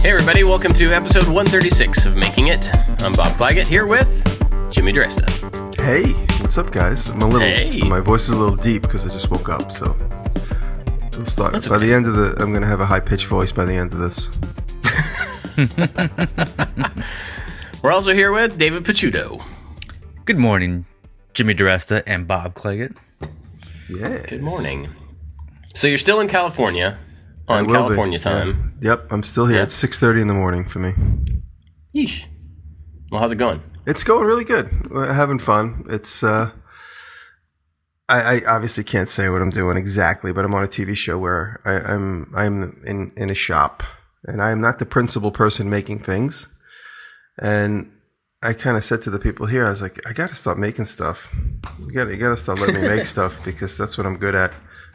Hey everybody, welcome to episode 136 of Making It. I'm Bob Clagett here with Jimmy Diresta. Hey, what's up guys? My voice is a little deep because I just woke up, so we'll start. By the end of I'm going to have a high-pitched voice by the end of this. We're also here with David Picciuto. Good morning, Jimmy Diresta and Bob Clagett. Yeah. Good morning. So you're still in California on California time. Yeah. Yep, I'm still here. Yeah. It's 6:30 in the morning for me. Yeesh. Well, how's it going? It's going really good. We're having fun. It's I obviously can't say what I'm doing exactly, but I'm on a TV show where I'm in a shop, and I'm not the principal person making things. And I kind of said to the people here, I was like, I got to start making stuff. You got to start letting me make stuff because that's what I'm good at.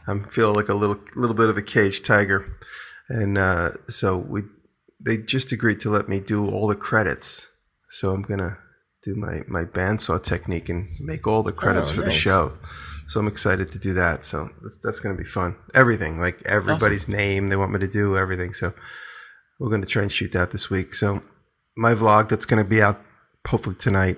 I'm feeling like a little bit of a caged tiger, and so they just agreed to let me do all the credits. So I'm gonna do my bandsaw technique and make all the credits for the show. So I'm excited to do that. So that's gonna be fun. Everything, like everybody's name, they want me to do everything. So we're gonna try and shoot that this week. So my vlog that's gonna be out hopefully tonight.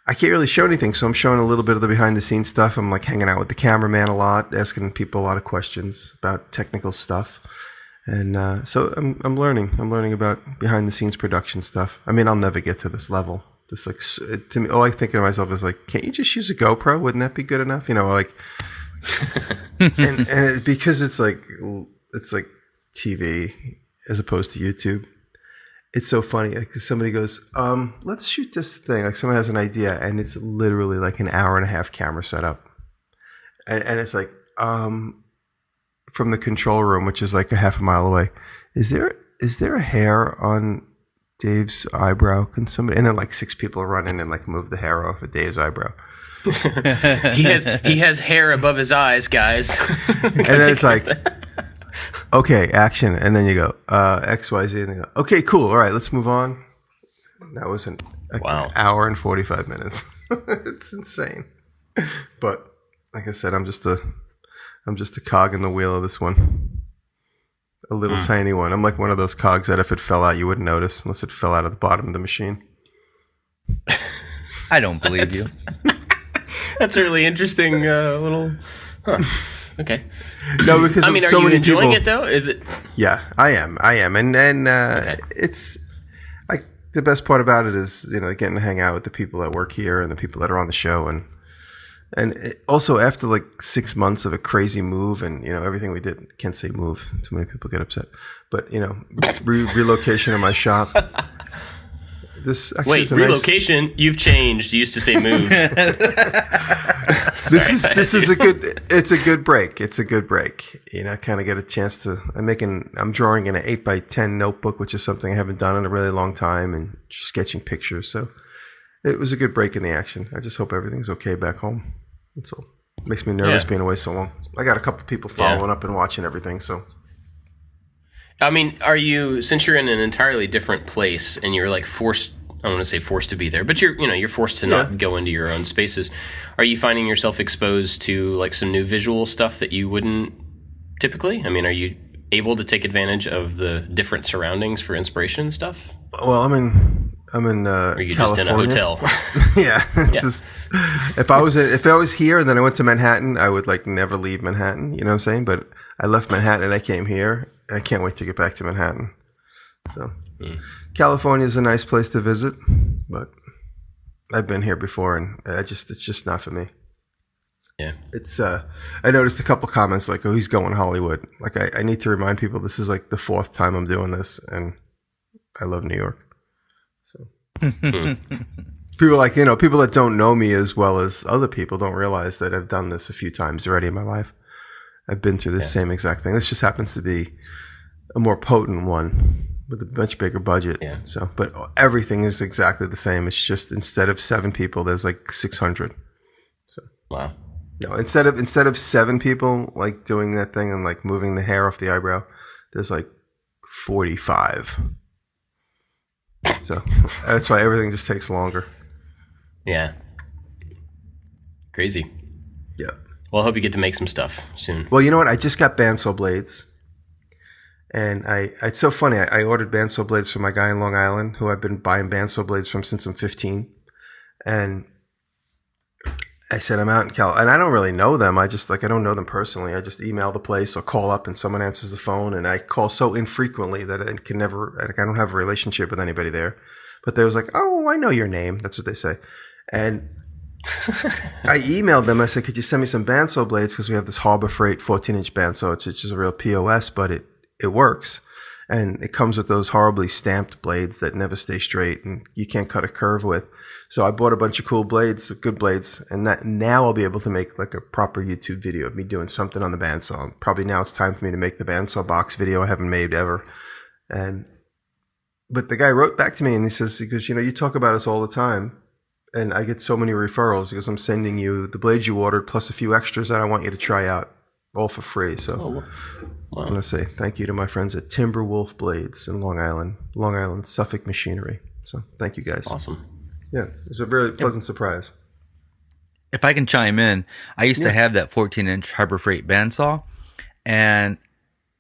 I can't really show anything, so I'm showing a little bit of the behind-the-scenes stuff. I'm like hanging out with the cameraman a lot, asking people a lot of questions about technical stuff, and so I'm learning. I'm learning about behind-the-scenes production stuff. I mean, I'll never get to this level. Just like to me, all I think of myself is like, can't you just use a GoPro? Wouldn't that be good enough? You know, like, and because it's like TV as opposed to YouTube. It's so funny because somebody goes, let's shoot this thing. Like someone has an idea and it's literally like an hour and a half camera setup. And it's like, from the control room, which is like a half a mile away, is there a hair on Dave's eyebrow? Can somebody, and then like 6 people run in and like move the hair off of Dave's eyebrow. he has hair above his eyes, guys. And then it's like, okay, action, and then you go XYZ, and they go, okay, cool, all right, let's move on. That was an hour and 45 minutes. It's insane, but like I said, I'm just a cog in the wheel of this one, a little tiny one. I'm like one of those cogs that if it fell out, you wouldn't notice unless it fell out of the bottom of the machine. I don't believe you. That's a really interesting little. Huh. Okay. No, because I mean, so are you many enjoying people, it though? Is it? Yeah, I am, and Okay. It's like the best part about it is getting to hang out with the people that work here and the people that are on the show, and also after like 6 months of a crazy move and everything we did. Can't say move, too many people get upset, but relocation of my shop. This actually is a relocation? You've changed. You used to say move. This is a good. It's a good break. It's a good break. Kind of get a chance to. I'm drawing in an 8x10 notebook, which is something I haven't done in a really long time, and sketching pictures. So it was a good break in the action. I just hope everything's okay back home. That's all. It makes me nervous being away so long. I got a couple people following up and watching everything. So. I mean, since you're in an entirely different place and you're like forced, I don't want to say forced to be there, but you're forced to not go into your own spaces. Are you finding yourself exposed to like some new visual stuff that you wouldn't typically? I mean, are you able to take advantage of the different surroundings for inspiration and stuff? Well, I'm in Are you California. just in a hotel? Yeah. Just, if I was here and then I went to Manhattan, I would like never leave Manhattan. You know what I'm saying? But I left Manhattan and I came here. I can't wait to get back to Manhattan. So, California is a nice place to visit, but I've been here before, and it's just not for me. Yeah, it's. I noticed a couple comments like, "Oh, he's going to Hollywood." Like, I need to remind people this is like the 4th time I'm doing this, and I love New York. So, people like people that don't know me as well as other people don't realize that I've done this a few times already in my life. I've been through this same exact thing. This just happens to be a more potent one with a much bigger budget. Yeah. So, but everything is exactly the same. It's just instead of 7 people, there's like 600. So, wow. No, instead of 7 people like doing that thing and like moving the hair off the eyebrow, there's like 45. So that's why everything just takes longer. Yeah. Crazy. Yeah. Well, I hope you get to make some stuff soon. Well, you know what? I just got bandsaw blades, And it's so funny. I ordered bandsaw blades from my guy in Long Island, who I've been buying bandsaw blades from since I'm 15. And I said, I'm out in Cal, and I don't really know them. I don't know them personally. I just email the place or call up and someone answers the phone. And I call so infrequently that I can never, I don't have a relationship with anybody there. But they was like, oh, I know your name. That's what they say. And I emailed them. I said, could you send me some bandsaw blades? Because we have this Harbor Freight 14-inch bandsaw. It's just a real POS, but it works. And it comes with those horribly stamped blades that never stay straight and you can't cut a curve with. So I bought a bunch of cool blades, good blades, and that now I'll be able to make like a proper YouTube video of me doing something on the bandsaw. Probably now it's time for me to make the bandsaw box video I haven't made ever. But the guy wrote back to me and he goes, you talk about us all the time. And I get so many referrals because I'm sending you the blades you ordered plus a few extras that I want you to try out, all for free. So I want to say thank you to my friends at Timberwolf Blades in Long Island, Suffolk Machinery. So thank you guys. Awesome. Yeah, it's a very pleasant surprise. If I can chime in, I used to have that 14-inch Harbor Freight bandsaw, and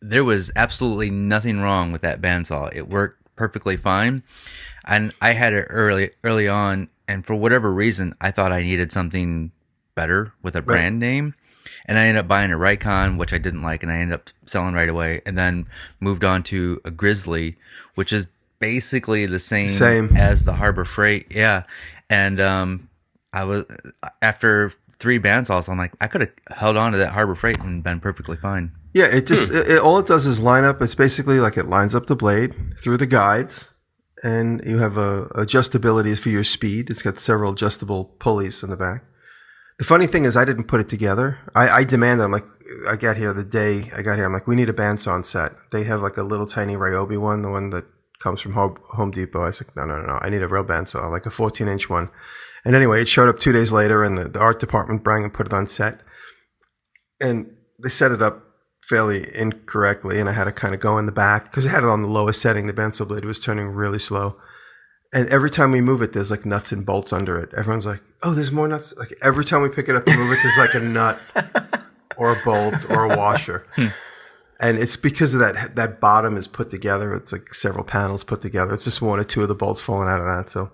there was absolutely nothing wrong with that bandsaw. It worked perfectly fine, and I had it early on, and for whatever reason, I thought I needed something better with a brand name, and I ended up buying a Rikon, which I didn't like, and I ended up selling right away, and then moved on to a Grizzly, which is basically the same as the Harbor Freight. Yeah. And I was, after 3 bandsaws, I'm like, I could have held on to that Harbor Freight and been perfectly fine. Yeah, it just all it does is line up. It's basically like it lines up the blade through the guides, and you have adjustability for your speed. It's got several adjustable pulleys in the back. The funny thing is, I didn't put it together. I demanded. I'm like, I got here the day I got here. I'm like, we need a bandsaw on set. They have like a little tiny Ryobi one, the one that comes from Home Depot. I said, no. I need a real bandsaw, like a 14-inch one. And anyway, it showed up 2 days later, and the art department brought and put it on set. And they set it up fairly incorrectly, and I had to kind of go in the back because I had it on the lowest setting. The bandsaw blade was turning really slow. And every time we move it, there's like nuts and bolts under it. Everyone's like, oh, there's more nuts. Like every time we pick it up and move it, there's like a nut or a bolt or a washer. And it's because of that bottom is put together. It's like several panels put together. It's just 1 or 2 of the bolts falling out of that. So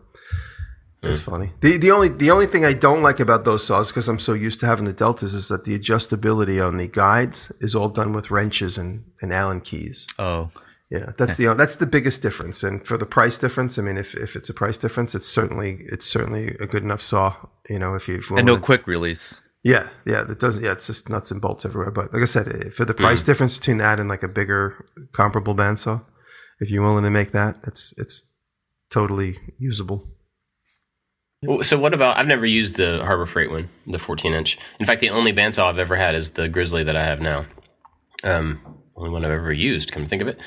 it's funny. The only thing I don't like about those saws, because I'm so used to having the Deltas, is that the adjustability on the guides is all done with wrenches and Allen keys. Oh, yeah. That's the biggest difference. And for the price difference, I mean, if it's a price difference, it's certainly a good enough saw. If you and no quick release. Yeah, that doesn't. Yeah, it's just nuts and bolts everywhere. But like I said, for the price difference between that and like a bigger comparable bandsaw, if you're willing to make that, it's totally usable. So what about? I've never used the Harbor Freight one, the 14-inch. In fact, the only bandsaw I've ever had is the Grizzly that I have now. Only one I've ever used. Come to think of it,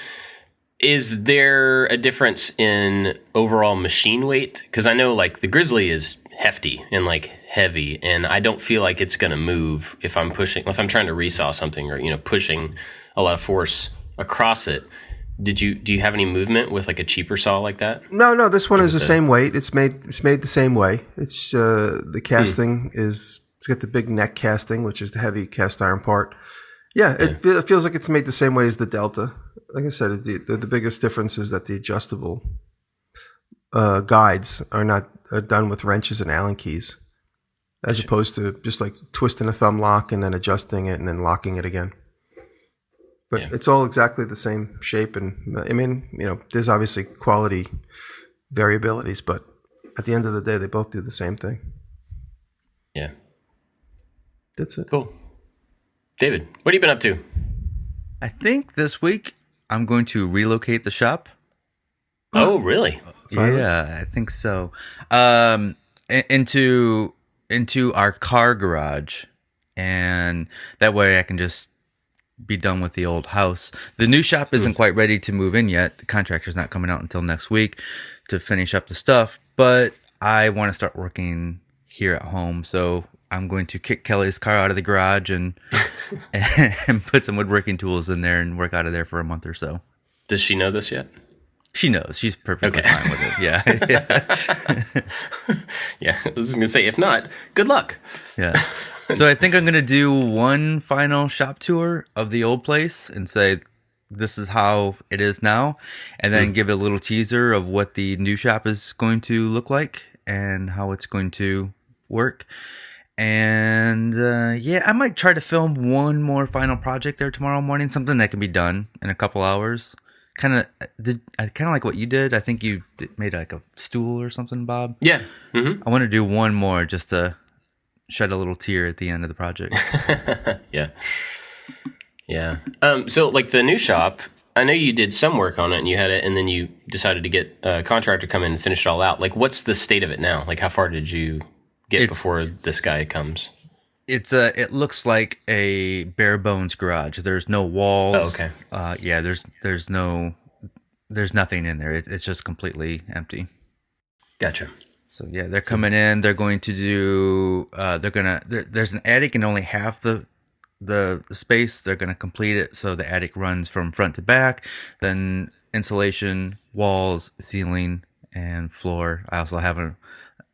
is there a difference in overall machine weight? Because I know like the Grizzly is hefty and like heavy, and I don't feel like it's going to move if I'm trying to resaw something or pushing a lot of force across it. Do you have any movement with like a cheaper saw like that? No, this one is the same weight. It's made the same way. It's the casting it's got the big neck casting, which is the heavy cast iron part. Yeah, it feels like it's made the same way as the Delta. Like I said, the biggest difference is that the adjustable guides are done with wrenches and Allen keys, as opposed to just like twisting a thumb lock and then adjusting it and then locking it again. But it's all exactly the same shape. And I mean, there's obviously quality variabilities, but at the end of the day, they both do the same thing. Yeah. That's it. Cool. David, what have you been up to? I think this week I'm going to relocate the shop. Oh, really? Yeah, I think so. Into our car garage, and that way I can just be done with the old house. The new shop isn't quite ready to move in yet. The contractor's not coming out until next week to finish up the stuff, but I want to start working here at home. So I'm going to kick Kelly's car out of the garage and put some woodworking tools in there and work out of there for a month or so. Does she know this yet? She knows. She's perfectly fine with it. Yeah. Yeah. I was just going to say, if not, good luck. Yeah. So I think I'm going to do one final shop tour of the old place and say, this is how it is now, and then give it a little teaser of what the new shop is going to look like and how it's going to work. And I might try to film one more final project there tomorrow morning, something that can be done in a couple hours. Kind of like what you did. I think you made like a stool or something, Bob. Yeah. Mm-hmm. I want to do one more just to shed a little tear at the end of the project. Yeah. Yeah. So like the new shop, I know you did some work on it and you had it, and then you decided to get a contractor to come in and finish it all out. Like, what's the state of it now? Like, how far did you get before this guy comes? It looks like a bare bones garage. There's no walls. Oh, okay. There's nothing in there. It's just completely empty. Gotcha. So yeah, they're coming in. They're going to do. There's an attic and only half the space. They're gonna complete it so the attic runs from front to back. Then insulation, walls, ceiling, and floor. I also have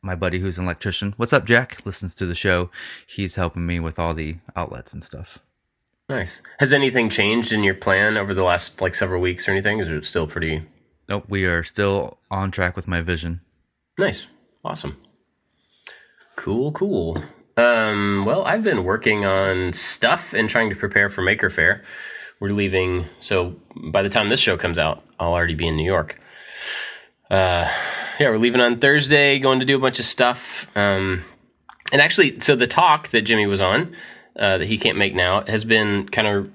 my buddy who's an electrician. What's up, Jack? Listens to the show. He's helping me with all the outlets and stuff. Nice. Has anything changed in your plan over the last like several weeks or anything? Is it still pretty? Nope, we are still on track with my vision. Nice. Awesome. Cool. Well, I've been working on stuff and trying to prepare for Maker Faire. We're leaving, so by the time this show comes out, I'll already be in New York. We're leaving on Thursday, going to do a bunch of stuff. And actually, so the talk that Jimmy was on, that he can't make now, has been kind of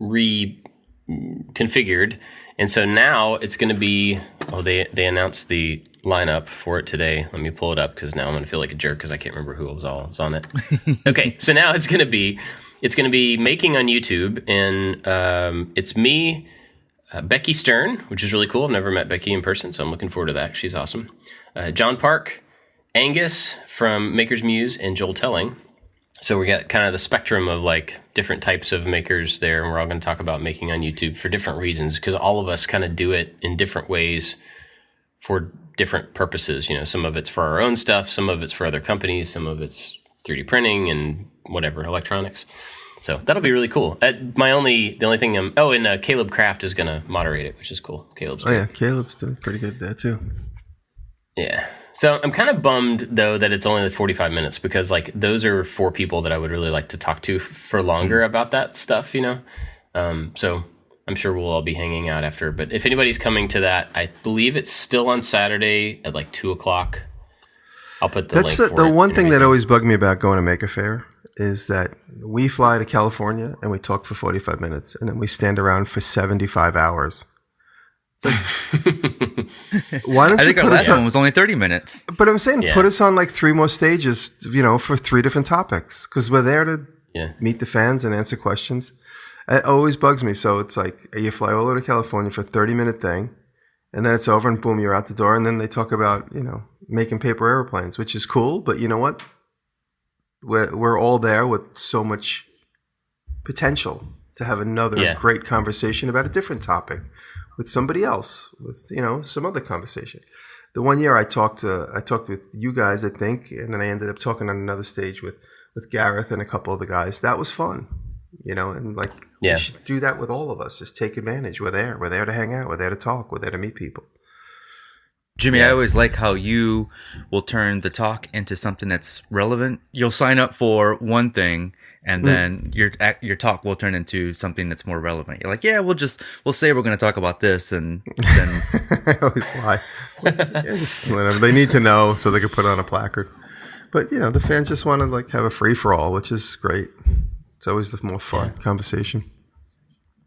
reconfigured. And so now it's going to be, they announced the lineup for it today. Let me pull it up because now I'm going to feel like a jerk because I can't remember who was on it. Okay, so now it's going to be making on YouTube, and it's me, Becky Stern, which is really cool. I've never met Becky in person, so I'm looking forward to that. She's awesome. John Park, Angus from Maker's Muse, and Joel Telling. So we got kind of the spectrum of like different types of makers there, and we're all going to talk about making on YouTube for different reasons because all of us kind of do it in different ways for different purposes. You know, some of it's for our own stuff, some of it's for other companies, some of it's 3D printing and whatever, electronics. So that'll be really cool. The only thing and Caleb Kraft is going to moderate it, which is cool. Caleb's doing pretty good there too. Yeah. So I'm kind of bummed though that it's only like 45 minutes because like those are 4 people that I would really like to talk to for longer about that stuff, you know? So I'm sure we'll all be hanging out after, but if anybody's coming to that, I believe it's still on Saturday at like 2:00. I'll put the link for the it one thing that always bugged me about going to Maker Faire is that we fly to California and we talk for 45 minutes and then we stand around for 75 hours. It's like, why don't I you think our put last us on? one was only 30 minutes. But I'm saying put us on like 3 more stages, for 3 different topics because we're there to meet the fans and answer questions. It always bugs me. So it's like you fly all over to California for a 30-minute thing and then it's over and boom, you're out the door. And then they talk about, making paper airplanes, which is cool. But you know what? We're all there with so much potential to have another great conversation about a different topic with somebody else, with some other conversation. The one year I talked with you guys, I think, and then I ended up talking on another stage with Gareth and a couple of the guys. That was fun, and we should do that with all of us. Just take advantage. We're there to hang out. We're there to talk. We're there to meet people. Jimmy, I always like how you will turn the talk into something that's relevant. You'll sign up for one thing, and then your talk will turn into something that's more relevant. You're like, we'll say we're going to talk about this, and then I always lie. Just let them, they need to know so they can put it on a placard. But the fans just want to have a free for all, which is great. It's always the more fun conversation.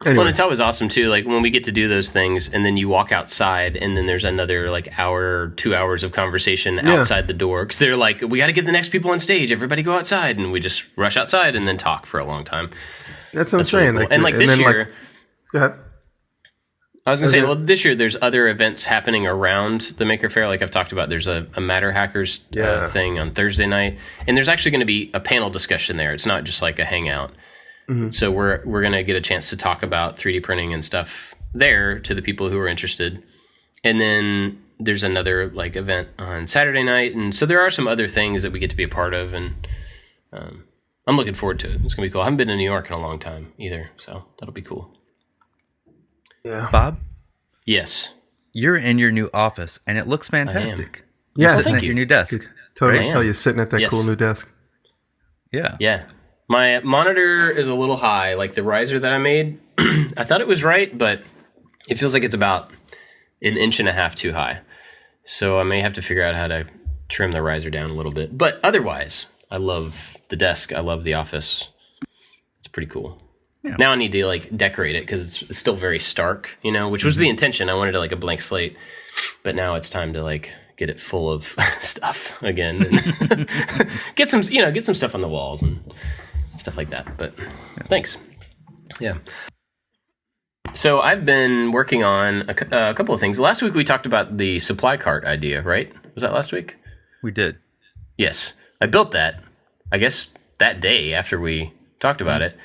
Anyway. Well, it's always awesome too. Like when we get to do those things, and then you walk outside, and then there's another hour, 2 hours of conversation outside the door because they're like, "We got to get the next people on stage. Everybody go outside," and we just rush outside and then talk for a long time. That's what I'm saying. Really cool. This year, go ahead. I was gonna say, this year there's other events happening around the Maker Faire. Like I've talked about, there's a Matter Hackers thing on Thursday night, and there's actually going to be a panel discussion there. It's not just like a hangout. Mm-hmm. So we're going to get a chance to talk about 3D printing and stuff there to the people who are interested. And then there's another event on Saturday night. And so there are some other things that we get to be a part of. And I'm looking forward to it. It's going to be cool. I haven't been to New York in a long time either. So that'll be cool. Yeah. Bob, Yes. you're in your new office, and it looks fantastic. Yeah, You're sitting thank at you. your new desk. Totally Right. tell you sitting at that Yes. cool new desk. Yeah. Yeah. My monitor is a little high. Like the riser that I made, I thought it was right, but it feels like it's about 1.5 inches too high. So I may have to figure out how to trim the riser down a little bit. But otherwise, I love the desk. I love the office. It's pretty cool. Yeah. Now I need to like decorate it because it's still very stark, which was the intention. I wanted to like a blank slate, but now it's time to like get it full of stuff again and get some stuff on the walls and stuff like that. But thanks. Yeah. So I've been working on a couple of things. Last week we talked about the supply cart idea, right? Was that last week? We did. Yes. I built that, I guess, that day after we talked about it.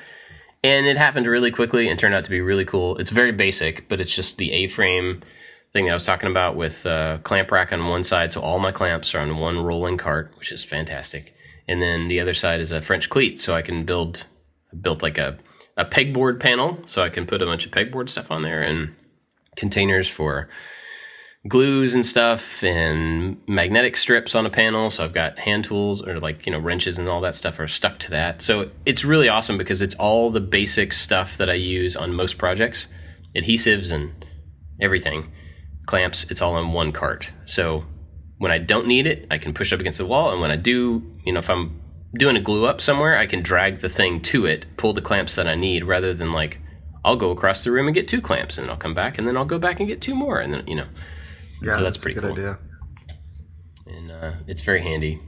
And it happened really quickly and turned out to be really cool. It's very basic, but it's just the A-frame thing that I was talking about with clamp rack on one side. So all my clamps are on one rolling cart, which is fantastic. And then the other side is a French cleat. So I can built like a pegboard panel. So I can put a bunch of pegboard stuff on there and containers for glues and stuff and magnetic strips on a panel. So I've got hand tools or like, wrenches and all that stuff are stuck to that. So it's really awesome because it's all the basic stuff that I use on most projects, adhesives and everything, clamps, it's all on one cart. So when I don't need it, I can push up against the wall. And when I do, if I'm doing a glue up somewhere, I can drag the thing to it, pull the clamps that I need rather than like, I'll go across the room and get 2 clamps and then I'll come back and then I'll go back and get 2 more. And then, Yeah, so that's pretty a good cool. idea. And it's very handy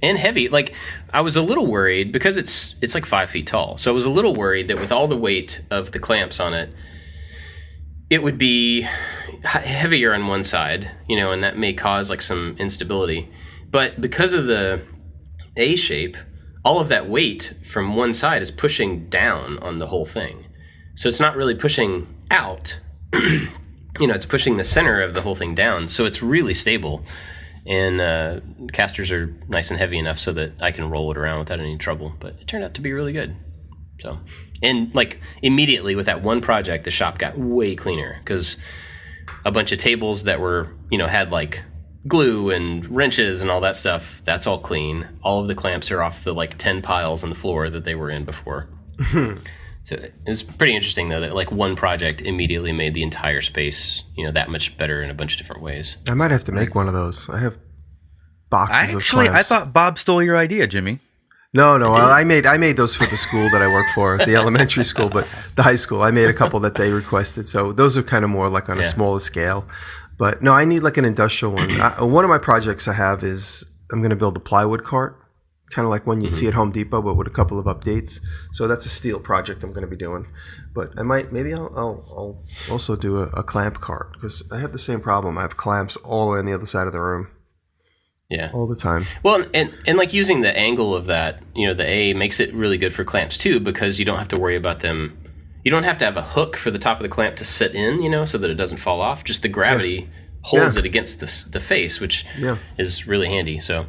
and heavy. Like I was a little worried because it's like 5 feet tall. So I was a little worried that with all the weight of the clamps on it, it would be heavier on one side, and that may cause like some instability. But because of the A shape, all of that weight from one side is pushing down on the whole thing. So it's not really pushing out. It's pushing the center of the whole thing down. So it's really stable. And casters are nice and heavy enough so that I can roll it around without any trouble. But it turned out to be really good. So, and like immediately with that one project, the shop got way cleaner because a bunch of tables that were, had like glue and wrenches and all that stuff, that's all clean. All of the clamps are off the like 10 piles on the floor that they were in before. So it's pretty interesting though that like one project immediately made the entire space, that much better in a bunch of different ways. I might have to make one of those. I have boxes of clamps. I thought Bob stole your idea, Jimmy. No, I made those for the school that I work for, the elementary school, but the high school. I made a couple that they requested. So those are kind of more like on a smaller scale. But no, I need like an industrial one. One of my projects I have is I'm going to build a plywood cart, kind of like one you'd see at Home Depot, but with a couple of updates. So that's a steel project I'm going to be doing. But maybe I'll also do a clamp cart because I have the same problem. I have clamps all on the other side of the room. Yeah. All the time. Well, and like using the angle of that, the A makes it really good for clamps too, because you don't have to worry about them. You don't have to have a hook for the top of the clamp to sit in, so that it doesn't fall off. Just the gravity holds it against the face, which is really handy. So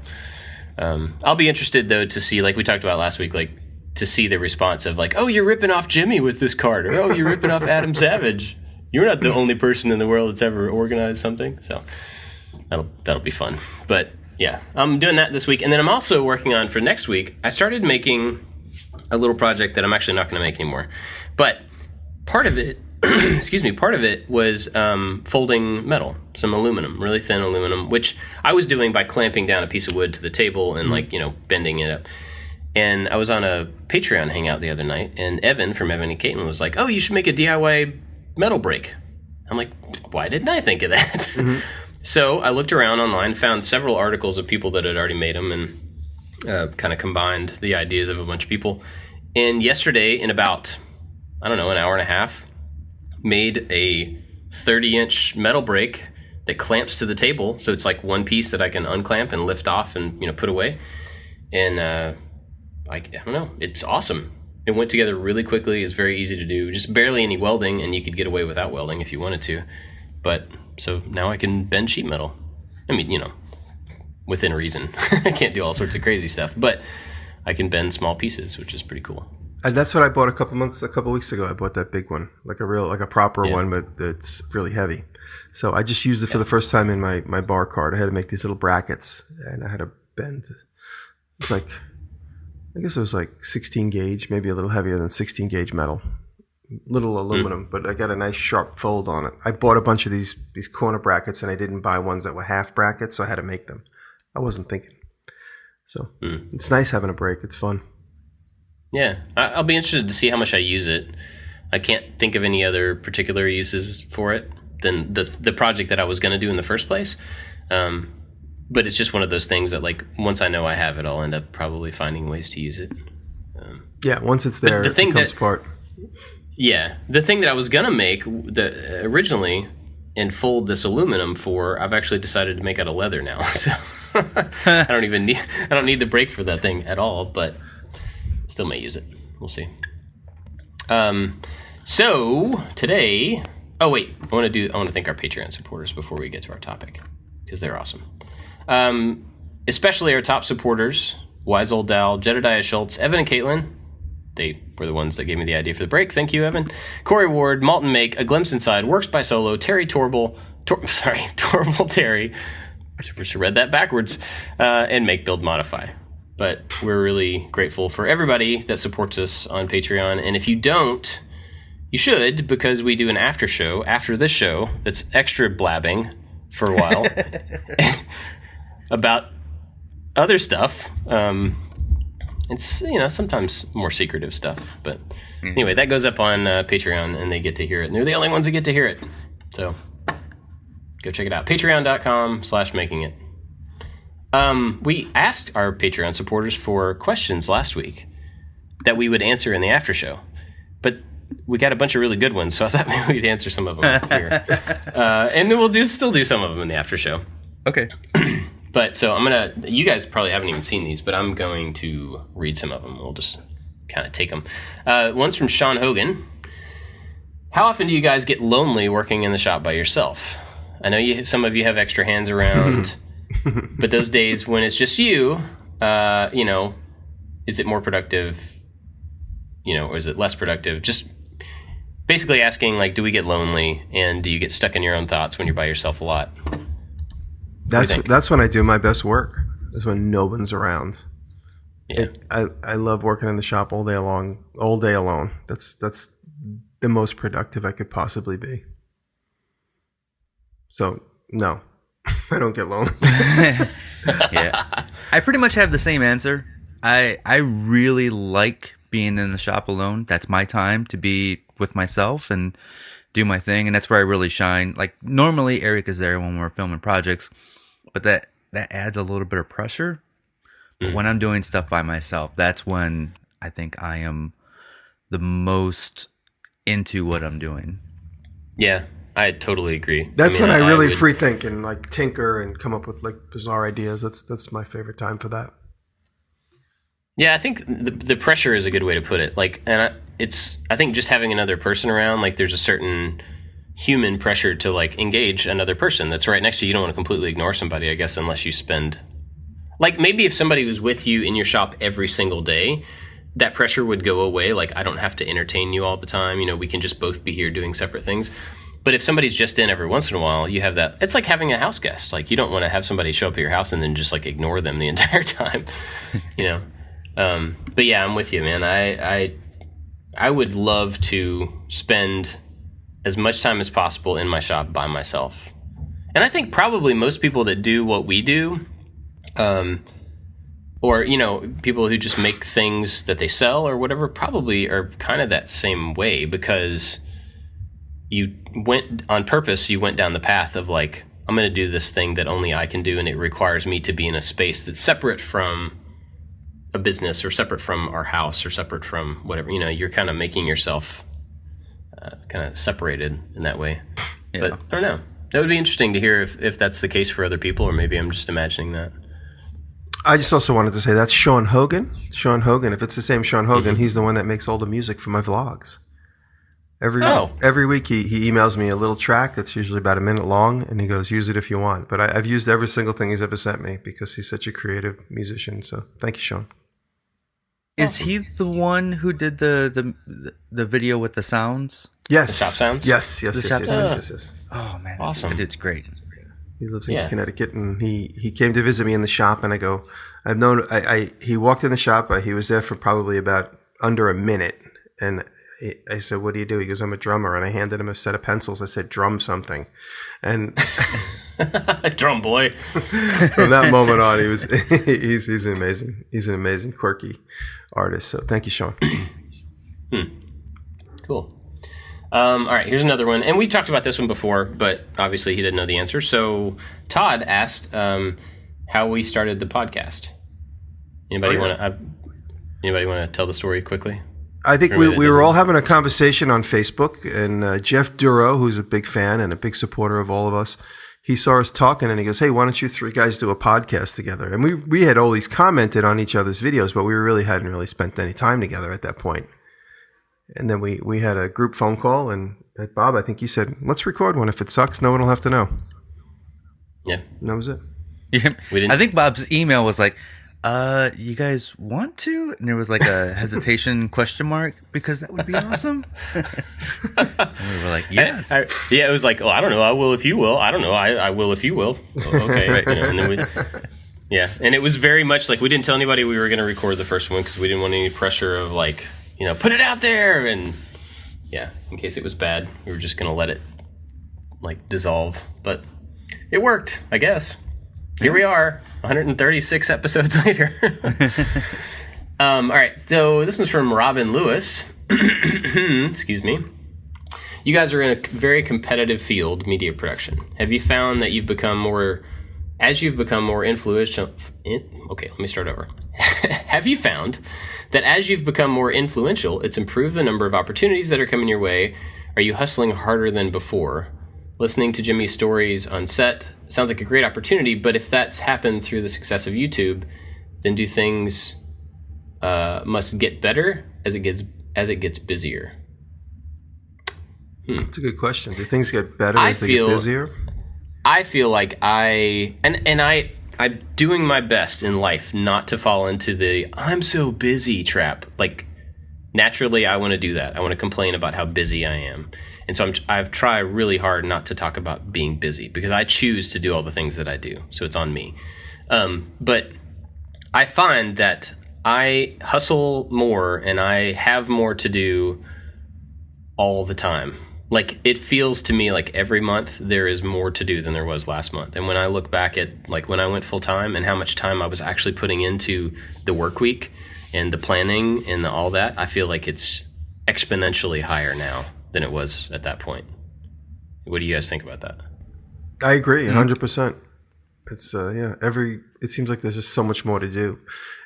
I'll be interested though to see, like we talked about last week, like to see the response of like, oh, you're ripping off Jimmy with this cart, or oh, you're ripping off Adam Savage. You're not the only person in the world that's ever organized something. So that'll be fun. But yeah, I'm doing that this week. And then I'm also working on for next week. I started making a little project that I'm actually not going to make anymore. But part of it, part of it was folding metal, some aluminum, really thin aluminum, which I was doing by clamping down a piece of wood to the table and bending it up. And I was on a Patreon hangout the other night, and Evan from Evan and Caitlin was like, oh, you should make a DIY metal brake. I'm like, why didn't I think of that? Mm-hmm. So I looked around online, found several articles of people that had already made them, and kind of combined the ideas of a bunch of people. And yesterday, in about, an hour and a half, made a 30-inch metal brake that clamps to the table. So it's like one piece that I can unclamp and lift off and put away. And I don't know, it's awesome. It went together really quickly. It's very easy to do. Just barely any welding, and you could get away without welding if you wanted to. But so now I can bend sheet metal. I mean, within reason. I can't do all sorts of crazy stuff, but I can bend small pieces, which is pretty cool. That's what I bought a couple weeks ago. I bought that big one, like a proper one, but it's really heavy. So I just used it for the first time in my bar cart. I had to make these little brackets, and I had to bend. It's like, I guess it was like 16 gauge, maybe a little heavier than 16 gauge metal. Little aluminum, but I got a nice sharp fold on it. I bought a bunch of these corner brackets, and I didn't buy ones that were half brackets, so I had to make them. I wasn't thinking. So it's nice having a break. It's fun. Yeah, I'll be interested to see how much I use it. I can't think of any other particular uses for it than the project that I was going to do in the first place. But it's just one of those things that, like, once I know I have it, I'll end up probably finding ways to use it. Yeah, once it's there, it becomes part. Yeah, the thing that I was going to make originally and fold this aluminum for, I've actually decided to make out of leather now. So I don't need the brake for that thing at all, but still may use it. We'll see. So today, I want to thank our Patreon supporters before we get to our topic, because they're awesome. Especially our top supporters: Wise Old Dal, Jedediah Schultz, Evan and Caitlin. They were the ones that gave me the idea for the break. Thank you, Evan. Corey Ward, Malton Make, A Glimpse Inside, Works by Solo, Terry Torble Terry. I should have read that backwards. And Make, Build, Modify. But we're really grateful for everybody that supports us on Patreon. And if you don't, you should, because we do an after show after this show that's extra blabbing for a while about other stuff. It's, sometimes more secretive stuff. But anyway, that goes up on Patreon, and they get to hear it. And they're the only ones that get to hear it. So go check it out. Patreon.com/makingit. We asked our Patreon supporters for questions last week that we would answer in the after show. But we got a bunch of really good ones, so I thought maybe we'd answer some of them here. And then we'll still do some of them in the after show. Okay. But so you guys probably haven't even seen these, but I'm going to read some of them. We'll just kind of take them. One's from Sean Hogan. How often do you guys get lonely working in the shop by yourself? I know some of you have extra hands around, but those days when it's just you, is it more productive, or is it less productive? Just basically asking, like, do we get lonely, and do you get stuck in your own thoughts when you're by yourself a lot? That's when I do my best work, is when no one's around. Yeah. I love working in the shop all day alone. That's the most productive I could possibly be. So no, I don't get lonely. Yeah, I pretty much have the same answer. I really like being in the shop alone. That's my time to be with myself and do my thing, and that's where I really shine. Like, normally Eric is there when we're filming projects, but that adds a little bit of pressure. But when I'm doing stuff by myself, that's when I think I am the most into what I'm doing. Yeah, I totally agree. That's when I really free think and, like, tinker and come up with, like, bizarre ideas. That's my favorite time for that. Yeah, I think the pressure is a good way to put it. Like, and I think just having another person around, like, there's a certain human pressure to, like, engage another person that's right next to you. You don't want to completely ignore somebody, I guess, unless you spend, like, maybe if somebody was with you in your shop every single day, that pressure would go away. Like, I don't have to entertain you all the time. We can just both be here doing separate things. But if somebody's just in every once in a while, you have that. It's like having a house guest. Like, you don't want to have somebody show up at your house and then just, like, ignore them the entire time, But yeah, I'm with you, man. I would love to spend as much time as possible in my shop by myself. And I think probably most people that do what we do, or, people who just make things that they sell or whatever, probably are kind of that same way, because you went down the path of, like, I'm going to do this thing that only I can do, and it requires me to be in a space that's separate from a business or separate from our house or separate from whatever. You're kind of making yourself kind of separated in that way. Yeah. But I don't know. That would be interesting to hear if that's the case for other people, or maybe I'm just imagining that. I just also wanted to say that's Sean Hogan. Sean Hogan. If it's the same Sean Hogan, he's the one that makes all the music for my vlogs. Every week he emails me a little track that's usually about a minute long, and he goes, use it if you want. But I've used every single thing he's ever sent me because he's such a creative musician. So thank you, Sean. Is he the one who did the video with the sounds? Yes. The shop sounds? Yes. Oh man, Awesome. That dude's great. He lives in Connecticut, and he came to visit me in the shop, and he walked in the shop. He was there for probably about under a minute, and I said, "What do you do?" He goes, "I'm a drummer," and I handed him a set of pencils. I said, "Drum something," and drum boy. from that moment on, he's amazing. He's an amazing, quirky artist. So thank you, Sean. Cool. All right, here's another one. And we talked about this one before, but obviously he didn't know the answer. So Todd asked how we started the podcast. Anybody want to tell the story quickly? I think we were all having a conversation on Facebook, and Jeff Duro, who's a big fan and a big supporter of all of us, he saw us talking, and he goes, "Hey, why don't you three guys do a podcast together?" And we had always commented on each other's videos, but we really hadn't really spent any time together at that point. And then we had a group phone call, and Bob, I think you said, "Let's record one. If it sucks, no one will have to know." Yeah. And that was it. Yeah. I think Bob's email was like, you guys want to? And there was like a hesitation question mark, because that would be awesome. And we were like, yes. It was like, I don't know. I will if you will. I don't know. I will if you will. Okay. Right. And then and it was very much like we didn't tell anybody we were going to record the first one because we didn't want any pressure of like, put it out there. And in case it was bad, we were just going to let it like dissolve. But it worked, I guess. Here we are, 136 episodes later. All right, so this one's from Robin Lewis. Excuse me. You guys are in a very competitive field, media production. Have you found that you've become more influential? Okay, let me start over. Have you found that as you've become more influential, it's improved the number of opportunities that are coming your way? Are you hustling harder than before? Listening to Jimmy's stories on set sounds like a great opportunity, but if that's happened through the success of YouTube, then do things must get better as it gets busier? That's a good question. Do things get better as they get busier? I feel like I'm doing my best in life not to fall into the I'm so busy trap. Like naturally, I want to do that. I want to complain about how busy I am. And so I've tried really hard not to talk about being busy because I choose to do all the things that I do. So it's on me. But I find that I hustle more and I have more to do all the time. Like it feels to me like every month there is more to do than there was last month. And when I look back at like when I went full time and how much time I was actually putting into the work week and the planning and all that, I feel like it's exponentially higher now than it was at that point. What do you guys think about that? I agree, 100%. It's it seems like there's just so much more to do.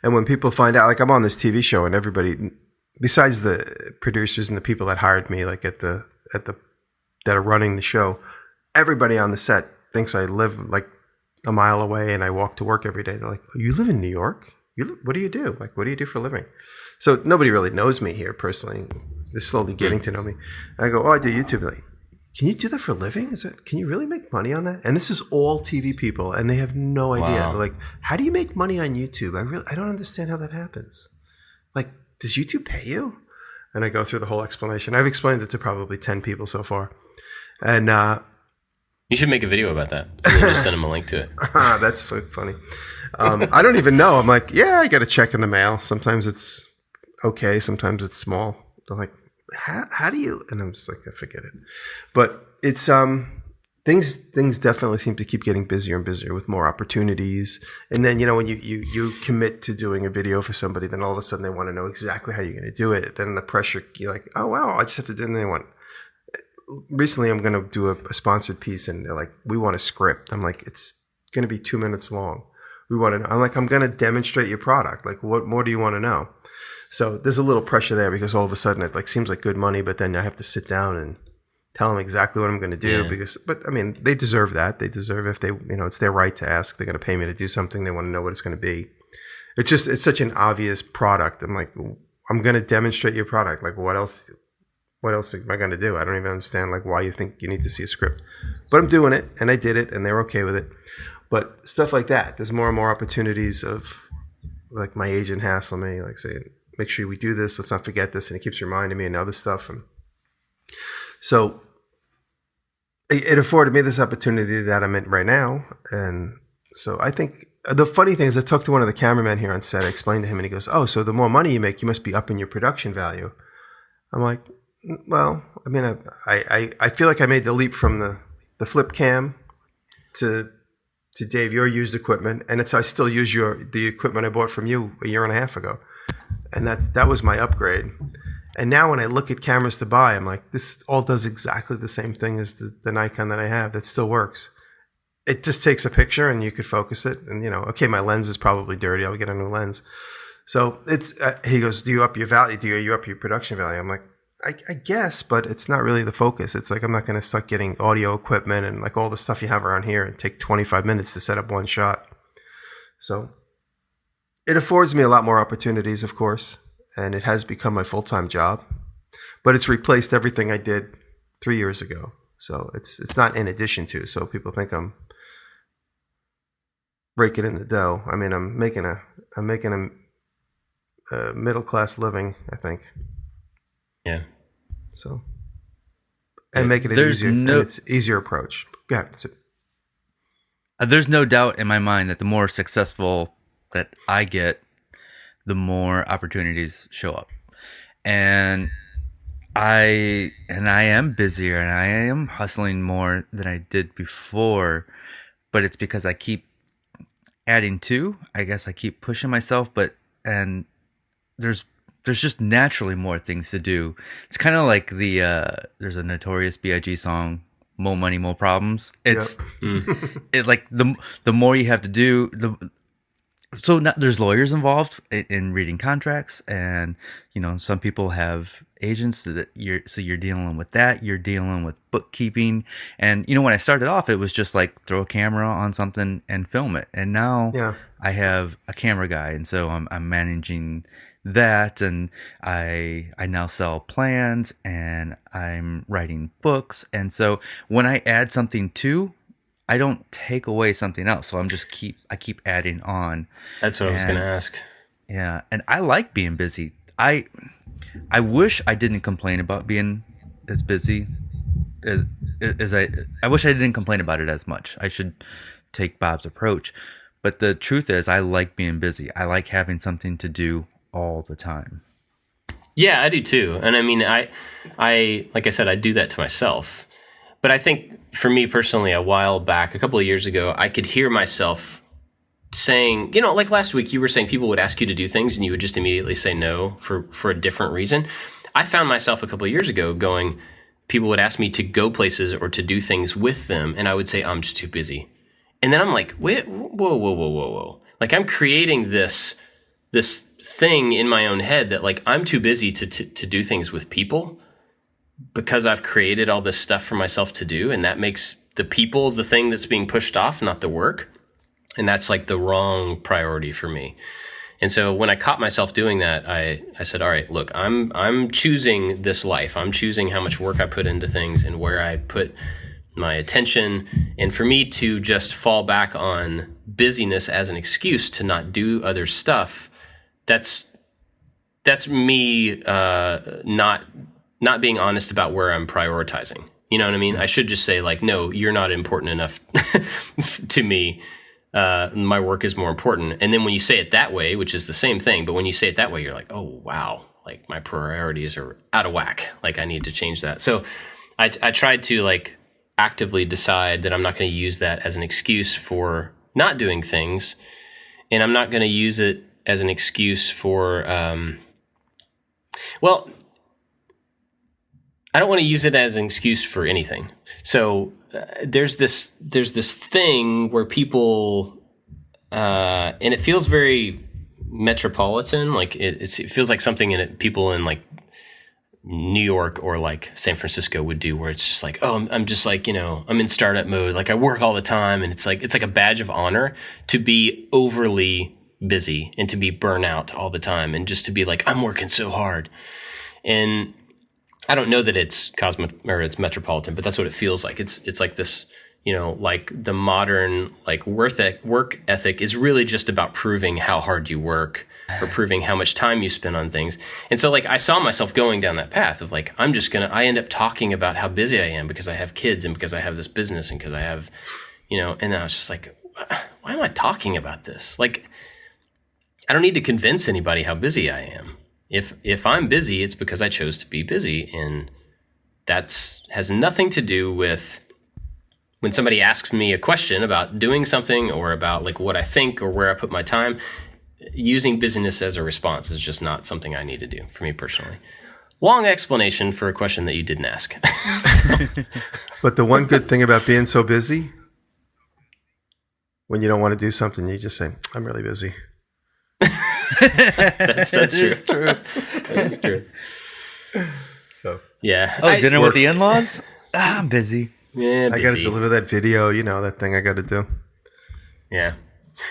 And when people find out, like I'm on this TV show, and everybody, besides the producers and the people that hired me, like at the that are running the show, everybody on the set thinks I live like a mile away and I walk to work every day. They're like, "Oh, you live in New York? What do you do? Like, what do you do for a living?" So nobody really knows me here personally. They're slowly getting to know me. And I go, "Oh, I do YouTube." They're like, "Can you do that for a living? Can you really make money on that?" And this is all TV people, and they have no idea. Wow. They're like, "How do you make money on YouTube? I don't understand how that happens. Like, does YouTube pay you?" And I go through the whole explanation. I've explained it to probably 10 people so far. And you should make a video about that and then just send them a link to it. That's funny. I don't even know. I'm like, yeah, I got a check in the mail. Sometimes it's okay. Sometimes it's small. They're like, how do you? And I'm just like, I forget it. But it's things definitely seem to keep getting busier and busier with more opportunities. And then when you commit to doing a video for somebody, then all of a sudden they want to know exactly how you're going to do it. Then the pressure, you're like, oh wow, I just have to do it. And they want. Recently, I'm going to do a sponsored piece, and they're like, we want a script. I'm like, it's going to be 2 minutes long. I'm like, I'm going to demonstrate your product. Like, what more do you want to know? So there's a little pressure there because all of a sudden it like seems like good money, but then I have to sit down and tell them exactly what I'm going to do but I mean, they deserve that. They deserve if they, it's their right to ask. They're going to pay me to do something. They want to know what it's going to be. It's such an obvious product. I'm like, I'm going to demonstrate your product. Like, what else am I going to do? I don't even understand like why you think you need to see a script, but I'm doing it, and I did it, and they're okay with it. But stuff like that, there's more and more opportunities of like my agent hassling me, like saying, make sure we do this. Let's not forget this. And he keeps reminding me and other stuff. And so it afforded me this opportunity that I'm in right now. And so I think the funny thing is I talked to one of the cameramen here on set. I explained to him and he goes, oh, so the more money you make, you must be upping your production value. I'm like, well, I mean, I feel like I made the leap from the flip cam to Dave, your used equipment. And I still use the equipment I bought from you a year and a half ago. And that was my upgrade. And now when I look at cameras to buy, I'm like, this all does exactly the same thing as the Nikon that I have that still works. It just takes a picture and you could focus it. And, okay, my lens is probably dirty. I'll get a new lens. So he goes, do you up your value? Do you up your production value? I'm like, I guess, but it's not really the focus. It's like, I'm not going to start getting audio equipment and like all the stuff you have around here and take 25 minutes to set up one shot. So it affords me a lot more opportunities, of course. And it has become my full-time job, but it's replaced everything I did 3 years ago. So it's not in addition to. So people think I'm raking in the dough. I mean, I'm making a middle-class living, I think. Yeah. So, and making it easier. It's easier approach. Yeah. There's no doubt in my mind that the more successful that I get, the more opportunities show up. And I am busier and I am hustling more than I did before, but it's because I keep adding to. I guess I keep pushing myself, and there's just naturally more things to do. It's kind of like there's a Notorious B.I.G. song, "More Money, More Problems." It's it like the more you have to do, there's lawyers involved in reading contracts, and some people have agents that you're dealing with that. You're dealing with bookkeeping, and when I started off, it was just like throw a camera on something and film it. And now I have a camera guy, and so I'm managing that, and I now sell plans, and I'm writing books, and so when I add something to, I don't take away something else, so I keep adding on. That's what I was going to ask. Yeah, and I like being busy. I wish I didn't complain about being as busy as I wish I didn't complain about it as much. I should take Bob's approach, but the truth is, I like being busy. I like having something to do all the time. Yeah, I do too. And I mean, I like I said, I do that to myself. But I think for me personally, a while back, a couple of years ago, I could hear myself saying, like last week, you were saying people would ask you to do things and you would just immediately say no for a different reason. I found myself a couple of years ago people would ask me to go places or to do things with them, and I would say, I'm just too busy. And then I'm like, wait, whoa. Like I'm creating this thing in my own head that like I'm too busy to do things with people, because I've created all this stuff for myself to do, and that makes the people the thing that's being pushed off, not the work. And that's like the wrong priority for me. And so when I caught myself doing that, I said, all right, look, I'm choosing this life. I'm choosing how much work I put into things and where I put my attention. And for me to just fall back on busyness as an excuse to not do other stuff, that's me not being honest about where I'm prioritizing. You know what I mean? I should just say like, no, you're not important enough to me. My work is more important. And then when you say it that way, which is the same thing, but when you say it that way, you're like, oh, wow, like my priorities are out of whack. Like I need to change that. So I tried to like actively decide that I'm not going to use that as an excuse for not doing things. And I'm not going to use it as an excuse for, I don't want to use it as an excuse for anything. So there's this thing where people, and it feels very metropolitan. Like it feels like something people in like New York or like San Francisco would do, where it's just like, oh, I'm just like, I'm in startup mode. Like I work all the time, and it's like a badge of honor to be overly busy and to be burnout all the time, and just to be like, I'm working so hard. And I don't know that it's it's metropolitan, but that's what it feels like. It's like this, like the modern like work ethic is really just about proving how hard you work or proving how much time you spend on things. And so like I saw myself going down that path of like, I end up talking about how busy I am because I have kids and because I have this business and because I have, and I was just like, why am I talking about this? Like, I don't need to convince anybody how busy I am. If I'm busy, it's because I chose to be busy. And that's has nothing to do with when somebody asks me a question about doing something or about like what I think or where I put my time. Using busyness as a response is just not something I need to do for me personally. Long explanation for a question that you didn't ask. But the one good thing about being so busy, when you don't want to do something, you just say, I'm really busy. That's true. That is true. So yeah. Dinner with the in-laws? I'm busy. Yeah, busy. I got to deliver that video, that thing I got to do. Yeah.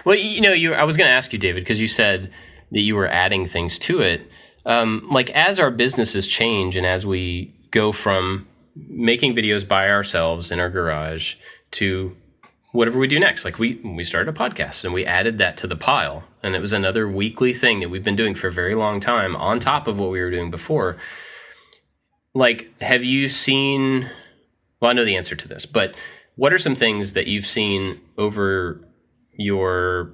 Well, I was going to ask you, David, because you said that you were adding things to it. Like as our businesses change and as we go from making videos by ourselves in our garage to whatever we do next, like we started a podcast and we added that to the pile, and it was another weekly thing that we've been doing for a very long time on top of what we were doing before. Like, have you seen, well, I know the answer to this, but what are some things that you've seen over your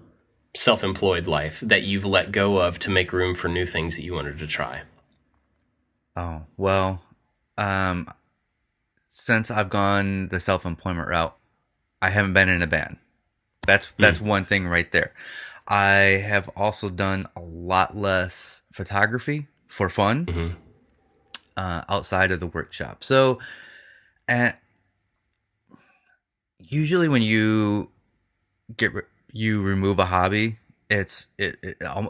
self-employed life that you've let go of to make room for new things that you wanted to try? Oh, well, since I've gone the self-employment route, I haven't been in a band. That's one thing right there. I have also done a lot less photography for fun outside of the workshop. So, and usually when you remove a hobby, it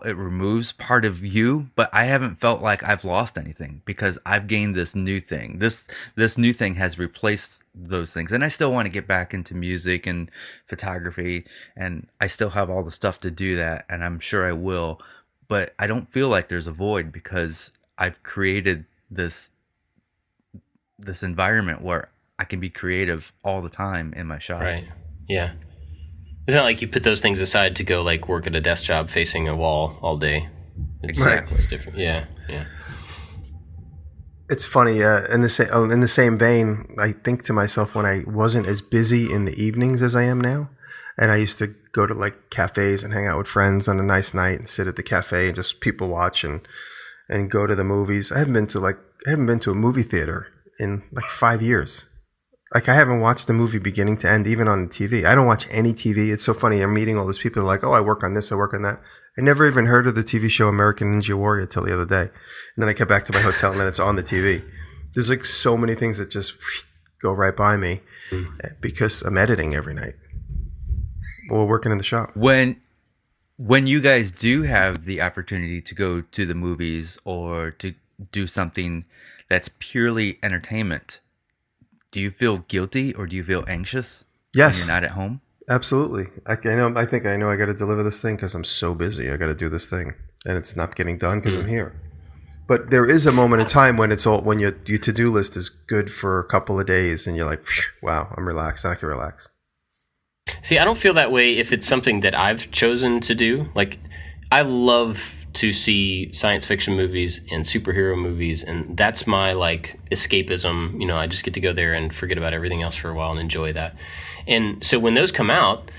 removes part of you, but I haven't felt like I've lost anything because I've gained this new thing. This new thing has replaced those things, and I still want to get back into music and photography, and I still have all the stuff to do that, and I'm sure I will, but I don't feel like there's a void because I've created this environment where I can be creative all the time in my shop. Right. Yeah. It's not like you put those things aside to go like work at a desk job facing a wall all day. Exactly. It's different. Yeah. It's funny. In the same vein, I think to myself when I wasn't as busy in the evenings as I am now, and I used to go to like cafes and hang out with friends on a nice night and sit at the cafe and just people watch and go to the movies. I haven't been to a movie theater in like 5 years. Like, I haven't watched the movie beginning to end, even on the TV. I don't watch any TV. It's so funny. I'm meeting all these people like, oh, I work on this, I work on that. I never even heard of the TV show American Ninja Warrior till the other day. And then I get back to my hotel and then it's on the TV. There's like so many things that just go right by me because I'm editing every night or working in the shop. When you guys do have the opportunity to go to the movies or to do something that's purely entertainment, do you feel guilty or do you feel anxious Yes. when you're not at home? Absolutely. I think I know I got to deliver this thing because I'm so busy. I got to do this thing and it's not getting done because I'm here. But there is a moment in time when when your to-do list is good for a couple of days and you're like, wow, I'm relaxed. I can relax. See, I don't feel that way if it's something that I've chosen to do. Like, I love to see science fiction movies and superhero movies, and that's my like escapism. I just get to go there and forget about everything else for a while and enjoy that. And so when those come out,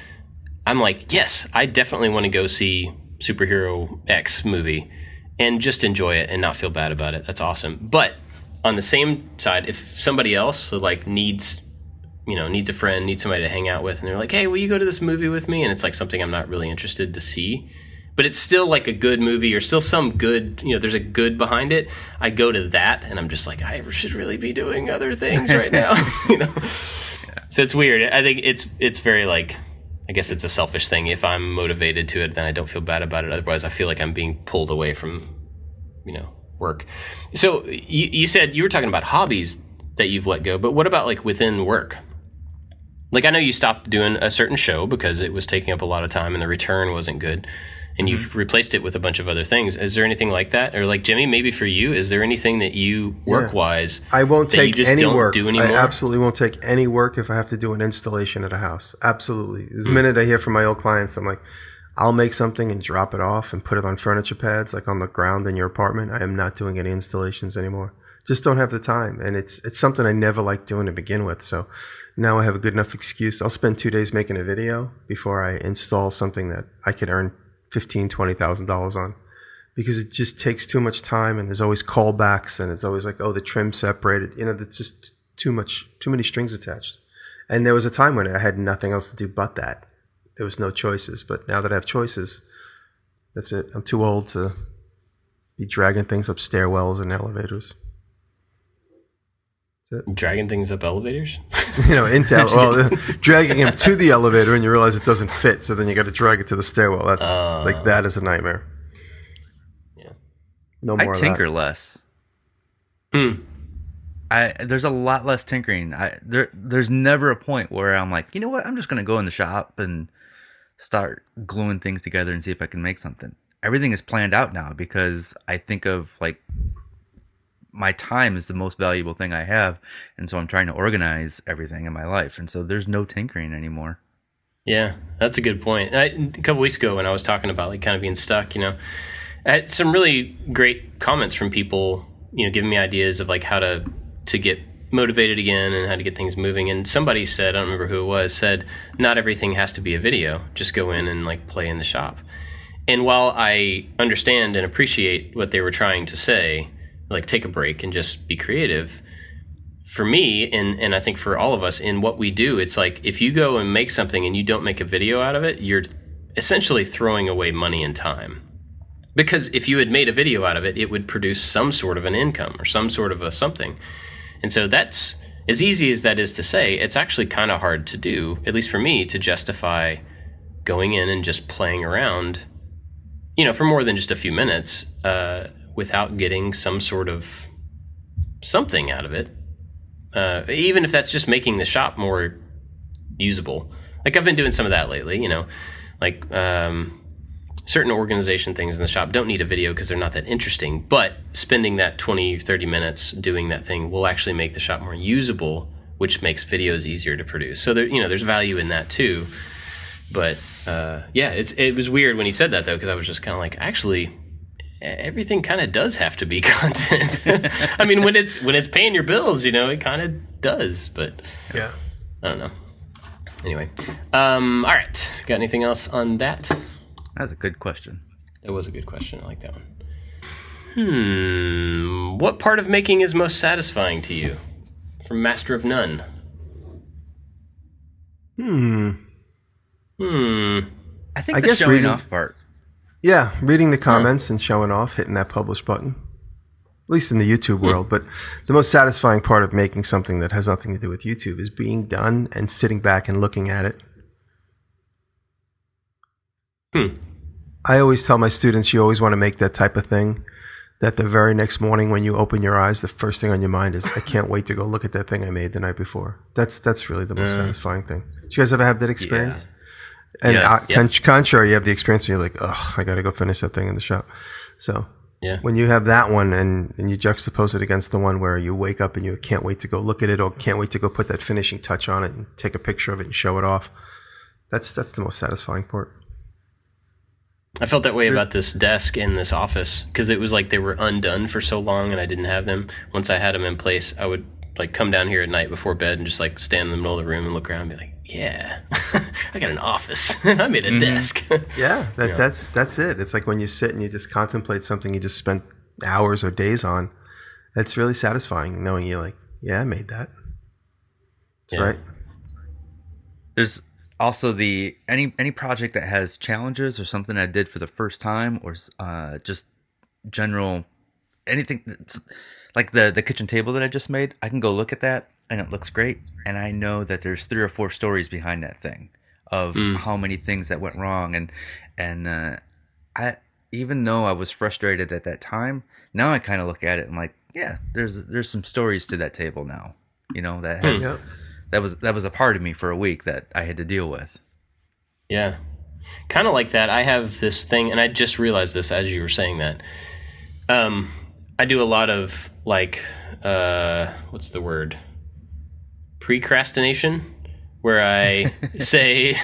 I'm like, yes, I definitely want to go see superhero X movie and just enjoy it and not feel bad about it. That's awesome. But on the same side, if somebody else like needs a friend, needs somebody to hang out with, and they're like, hey, will you go to this movie with me? And it's like something I'm not really interested to see, but it's still like a good movie or still some good, there's a good behind it. I go to that and I'm just like, I should really be doing other things right now. So it's weird. I think it's very like, I guess it's a selfish thing. If I'm motivated to it, then I don't feel bad about it. Otherwise I feel like I'm being pulled away from, work. So you said you were talking about hobbies that you've let go, but what about like within work? Like, I know you stopped doing a certain show because it was taking up a lot of time and the return wasn't good, and you've replaced it with a bunch of other things. Is there anything like that? Or like, Jimmy, maybe for you, is there anything that you, work-wise, I won't that you take just any don't work. do anymore? I absolutely won't take any work if I have to do an installation at a house. Absolutely. The minute I hear from my old clients, I'm like, I'll make something and drop it off and put it on furniture pads, like on the ground in your apartment. I am not doing any installations anymore. Just don't have the time. And it's something I never liked doing to begin with. So now I have a good enough excuse. I'll spend 2 days making a video before I install something that I could earn $15,000, $20,000 on, because it just takes too much time, and there's always callbacks, and it's always like, oh, the trim separated. You know, there's just too many strings attached. And there was a time when I had nothing else to do but that. There was no choices. But now that I have choices, that's it. I'm too old to be dragging things up stairwells and elevators. Dragging things up elevators? You know, dragging him to the elevator and you realize it doesn't fit, so then you got to drag it to the stairwell. That's like, that is a nightmare. Yeah. No more I of tinker that. less. There's a lot less tinkering. There's never a point where I'm like, you know what? I'm just gonna go in the shop and start gluing things together and see if I can make something. Everything is planned out now because I think of like, my time is the most valuable thing I have, and so I'm trying to organize everything in my life, and so there's no tinkering anymore. Yeah, that's a good point. A couple weeks ago when I was talking about like kind of being stuck, you know, I had some really great comments from people, you know, giving me ideas of like how to get motivated again and how to get things moving. And somebody said, I don't remember who it was, said, not everything has to be a video. Just go in and like play in the shop. And while I understand and appreciate what they were trying to say, like take a break and just be creative, for me, and I think for all of us in what we do, it's like if you go and make something and you don't make a video out of it, you're essentially throwing away money and time. Because if you had made a video out of it, it would produce some sort of an income or some sort of a something. And so that's, as easy as that is to say, it's actually kind of hard to do, at least for me, to justify going in and just playing around, you know, for more than just a few minutes, without getting some sort of something out of it. Even if that's just making the shop more usable. Like I've been doing some of that lately, you know, like certain organization things in the shop don't need a video because they're not that interesting, but spending that 20, 30 minutes doing that thing will actually make the shop more usable, which makes videos easier to produce. So there, you know, there's value in that too. But yeah, it was weird when he said that though, because I was just kind of like, actually, everything kind of does have to be content. I mean, when it's paying your bills, you know, it kind of does, but Yeah. I don't know. Anyway, all right. Got anything else on that? That's a good question. That was a good question. I like that one. What part of making is most satisfying to you? From Master of None. I think I the guess showing reading- off part. Yeah, reading the comments and showing off, hitting that publish button. At least in the YouTube world. But the most satisfying part of making something that has nothing to do with YouTube is being done and sitting back and looking at it. I always tell my students, you always want to make that type of thing that the very next morning when you open your eyes, the first thing on your mind is, I can't wait to go look at that thing I made the night before. That's really the most satisfying thing. Did you guys ever have that experience? And Yes. contrary, you have the experience where you're like, oh, I got to go finish that thing in the shop. So Yeah. when you have that one and you juxtapose it against the one where you wake up and you can't wait to go look at it or can't wait to go put that finishing touch on it and take a picture of it and show it off, that's the most satisfying part. I felt that way about this desk in this office because it was like they were undone for so long and I didn't have them. Once I had them in place, I would like come down here at night before bed and just like stand in the middle of the room and look around and be like, yeah, I got an office. I made a desk. Yeah, that's it. It's like when you sit and you just contemplate something you just spent hours or days on. It's really satisfying knowing you're like, yeah, I made that. That's right. There's also the any project that has challenges or something I did for the first time or just general anything that's, like the kitchen table that I just made. I can go look at that and it looks great, and I know that there's 3 or 4 stories behind that thing of how many things that went wrong, and I, even though I was frustrated at that time, now I kind of look at it and like, yeah, there's some stories to that table now, you know, that that was a part of me for a week that I had to deal with. Yeah. Kind of like that. I have this thing, and I just realized this as you were saying that. I do a lot of like, what's the word? Precrastination, where I say,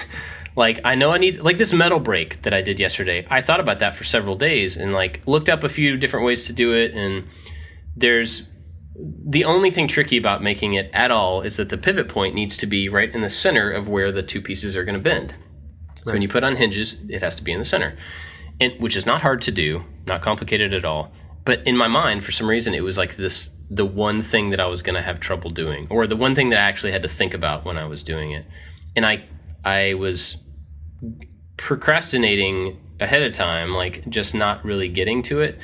like, I know I need, like this metal break that I did yesterday. I thought about that for several days and like looked up a few different ways to do it. And there's the only thing tricky about making it at all is that the pivot point needs to be right in the center of where the two pieces are going to bend. So when you put on hinges, it has to be in the center, and which is not hard to do, not complicated at all. But in my mind, for some reason, it was like the one thing that I was going to have trouble doing, or the one thing that I actually had to think about when I was doing it. And I was procrastinating ahead of time, like just not really getting to it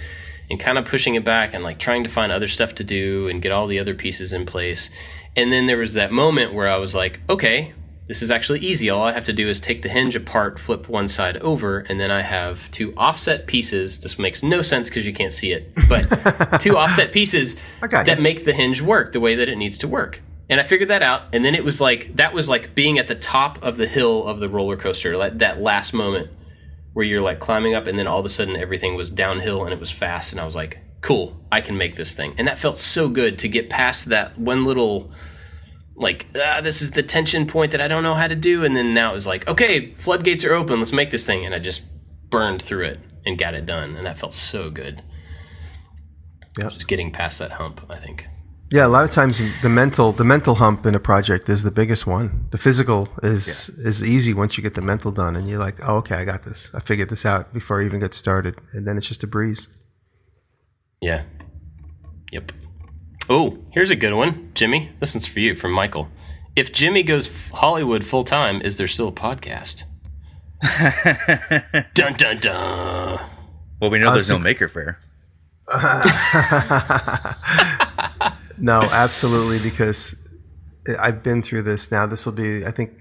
and kind of pushing it back and like trying to find other stuff to do and get all the other pieces in place. And then there was that moment where I was like, okay, this is actually easy. All I have to do is take the hinge apart, flip one side over, and then I have two offset pieces. This makes no sense because you can't see it, but two offset pieces that make the hinge work the way that it needs to work. And I figured that out, and then it was like, that was like being at the top of the hill of the roller coaster, like that last moment where you're like climbing up, and then all of a sudden everything was downhill and it was fast, and I was like, cool, I can make this thing. And that felt so good to get past that one little... like, this is the tension point that I don't know how to do. And then now it was like, okay, floodgates are open. Let's make this thing. And I just burned through it and got it done. And that felt so good. Yep. Just getting past that hump, I think. Yeah, a lot of times the mental hump in a project is the biggest one. The physical is easy once you get the mental done. And you're like, oh, okay, I got this. I figured this out before I even get started. And then it's just a breeze. Yeah. Yep. Oh, here's a good one. Jimmy, this one's for you, from Michael. If Jimmy goes Hollywood full time, is there still a podcast? Dun, dun, dun. Well, we know there's no Maker Faire. No, absolutely, because I've been through this. Now this will be, I think,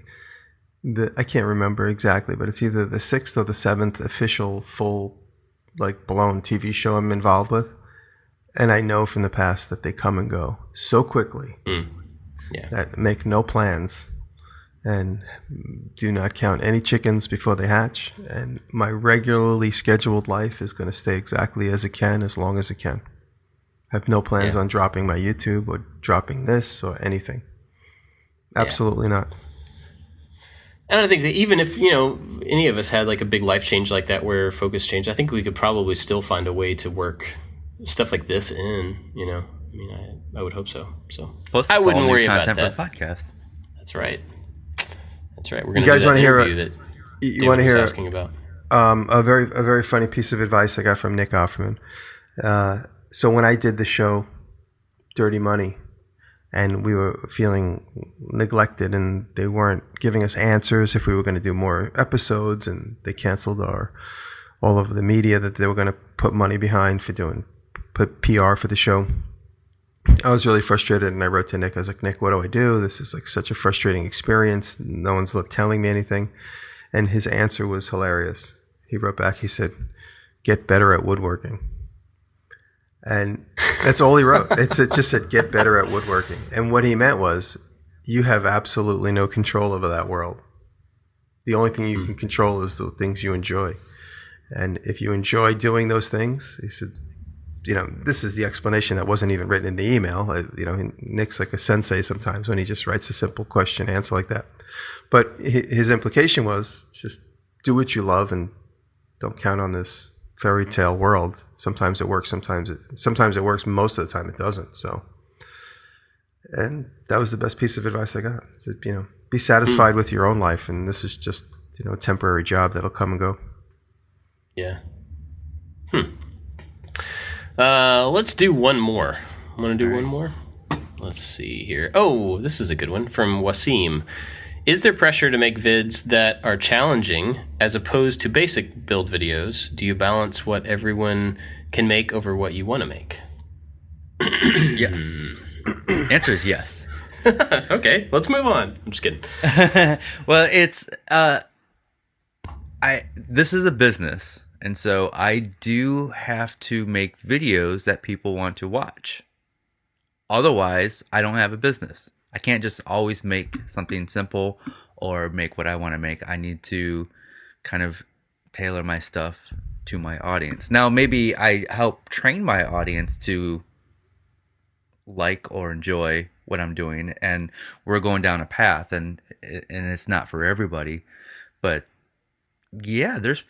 I can't remember exactly, but it's either the 6th or the 7th official full, like, blown TV show I'm involved with. And I know from the past that they come and go so quickly that make no plans and do not count any chickens before they hatch. And my regularly scheduled life is going to stay exactly as it can, as long as it can. I have no plans on dropping my YouTube or dropping this or anything. Absolutely not. And I think that even if, any of us had like a big life change like that where focus changed, I think we could probably still find a way to work stuff like this in, I mean, I would hope so. So plus, I wouldn't worry about content that. For the podcast. That's right. We're going to guys want to hear you want to hear asking about a very funny piece of advice I got from Nick Offerman. So when I did the show Dirty Money, and we were feeling neglected, and they weren't giving us answers if we were going to do more episodes, and they canceled all of the media that they were going to put money behind for put PR for the show. I was really frustrated, and I wrote to Nick. I was like, Nick, what do I do? This is like such a frustrating experience. No one's telling me anything. And his answer was hilarious. He wrote back, he said, get better at woodworking. And that's all he wrote. It just said, get better at woodworking. And what he meant was, you have absolutely no control over that world. The only thing you can control is the things you enjoy. And if you enjoy doing those things, he said, this is the explanation that wasn't even written in the email. Nick's like a sensei sometimes when he just writes a simple question answer like that. But his implication was just do what you love and don't count on this fairy tale world. Sometimes it works, sometimes it works. Most of the time it doesn't. So, and that was the best piece of advice I got. Said, be satisfied with your own life, and this is just a temporary job that'll come and go. Yeah. Let's do one more. Want to do one more? Let's see here. Oh, this is a good one from Wasim. Is there pressure to make vids that are challenging as opposed to basic build videos? Do you balance what everyone can make over what you want to make? Yes. Answer is yes. Okay, let's move on. I'm just kidding. Well, it's this is a business, and so I do have to make videos that people want to watch. Otherwise, I don't have a business. I can't just always make something simple or make what I want to make. I need to kind of tailor my stuff to my audience. Now, maybe I help train my audience to like or enjoy what I'm doing, and we're going down a path, and it's not for everybody. But yeah, there's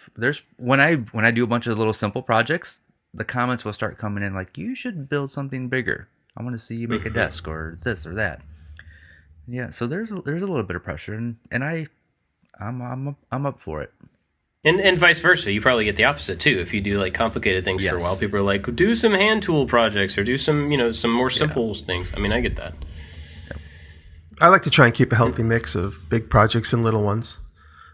when I do a bunch of little simple projects, the comments will start coming in like, you should build something bigger. I want to see you make a desk or this or that. Yeah, so there's a little bit of pressure, and I'm up for it. And vice versa. You probably get the opposite too. If you do like complicated things for a while, people are like, do some hand tool projects or do some, some more simple things. I mean, I get that. I like to try and keep a healthy mix of big projects and little ones.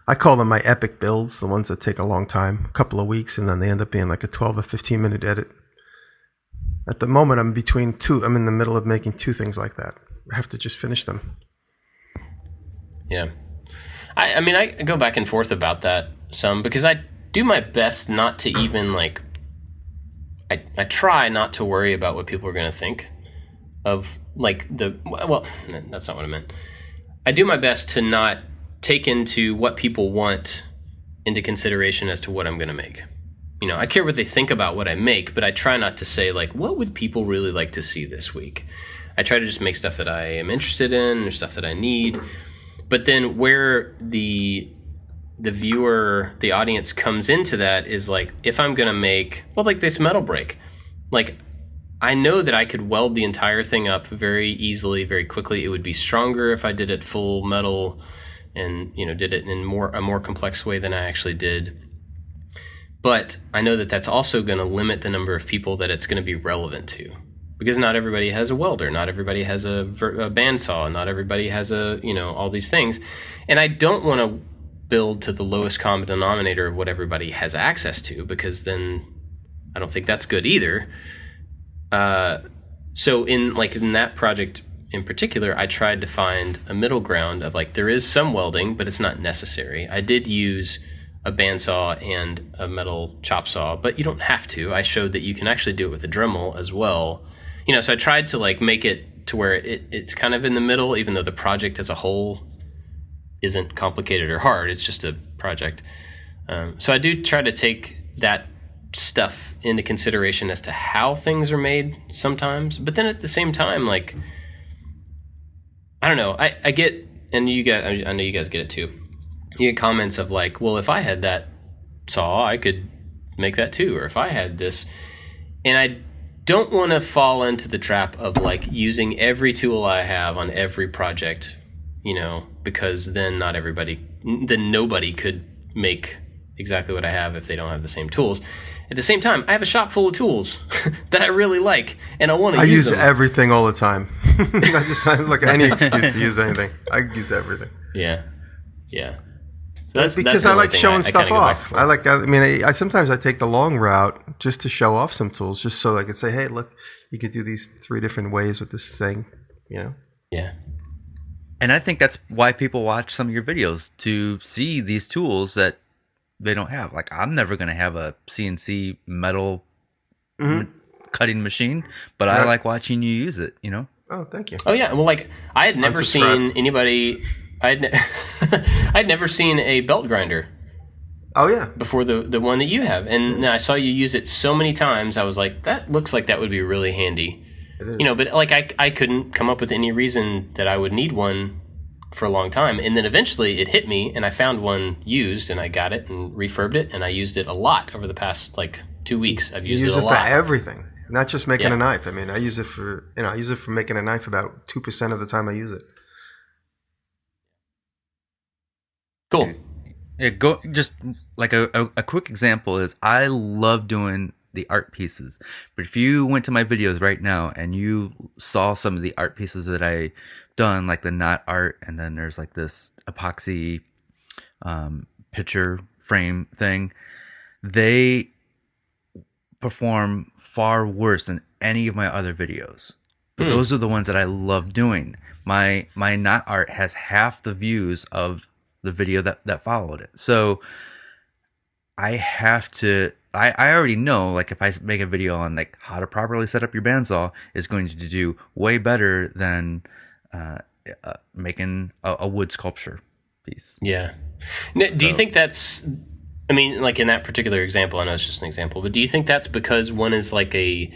I call them my epic builds, the ones that take a long time, a couple of weeks, and then they end up being like a 12 or 15 minute edit. At the moment, I'm in the middle of making 2 things like that. I have to just finish them. Yeah. I mean, I go back and forth about that some because I do my best not to even like, I try not to worry about what people are going to think of like well, that's not what I meant. I do my best to not take into what people want into consideration as to what I'm going to make. I care what they think about what I make, but I try not to say like, what would people really like to see this week? I try to just make stuff that I am interested in or stuff that I need. But then where the viewer, the audience comes into that is like, if I'm going to make, well, like this metal brake, like I know that I could weld the entire thing up very easily, very quickly. It would be stronger if I did it full metal and, did it in a more complex way than I actually did. But I know that that's also going to limit the number of people that it's going to be relevant to. Because not everybody has a welder, not everybody has a bandsaw, not everybody has all these things. And I don't want to build to the lowest common denominator of what everybody has access to, because then I don't think that's good either. So in that project in particular, I tried to find a middle ground of like, there is some welding, but it's not necessary. I did use a bandsaw and a metal chop saw, but you don't have to. I showed that you can actually do it with a Dremel as well. So I tried to like make it to where it's kind of in the middle, even though the project as a whole isn't complicated or hard. It's just a project. So I do try to take that stuff into consideration as to how things are made sometimes. But then at the same time, like, I don't know, I get, and you guys, I know you guys get it too. You get comments of like, well, if I had that saw, I could make that too. Or if I had this, and I don't want to fall into the trap of like using every tool I have on every project, because then nobody could make exactly what I have if they don't have the same tools. At the same time, I have a shop full of tools that I really like, and I want to use them. I use everything all the time. I look at any excuse to use anything. I use everything. Yeah. That's because I like showing stuff off. I sometimes I take the long route just to show off some tools, just so I could say, hey, look, you could do these 3 different ways with this thing, Yeah. And I think that's why people watch some of your videos, to see these tools that they don't have. Like, I'm never going to have a CNC metal cutting machine, but I like watching you use it, Oh, thank you. Oh, yeah. Well, like, I had never seen anybody... I'd never seen a belt grinder. Oh yeah, before the one that you have, and I saw you use it so many times. I was like, that looks like that would be really handy. It is. But like I couldn't come up with any reason that I would need one for a long time, and then eventually it hit me, and I found one used, and I got it and refurbed it, and I used it a lot over the past like 2 weeks. I've used it a lot. You use it for everything, not just making a knife. I mean, I use it for making a knife about 2% of the time I use it. Cool. Yeah, just like a quick example is, I love doing the art pieces. But if you went to my videos right now and you saw some of the art pieces that I done, like the knot art, and then there's like this epoxy picture frame thing, they perform far worse than any of my other videos. But those are the ones that I love doing. My knot art has half the views of the video that followed it. So I have to, I already know, like, if I make a video on like how to properly set up your bandsaw, is going to do way better than making a wood sculpture piece. Yeah. Do you think that's, I mean, like in that particular example, I know it's just an example, but do you think that's because one is like a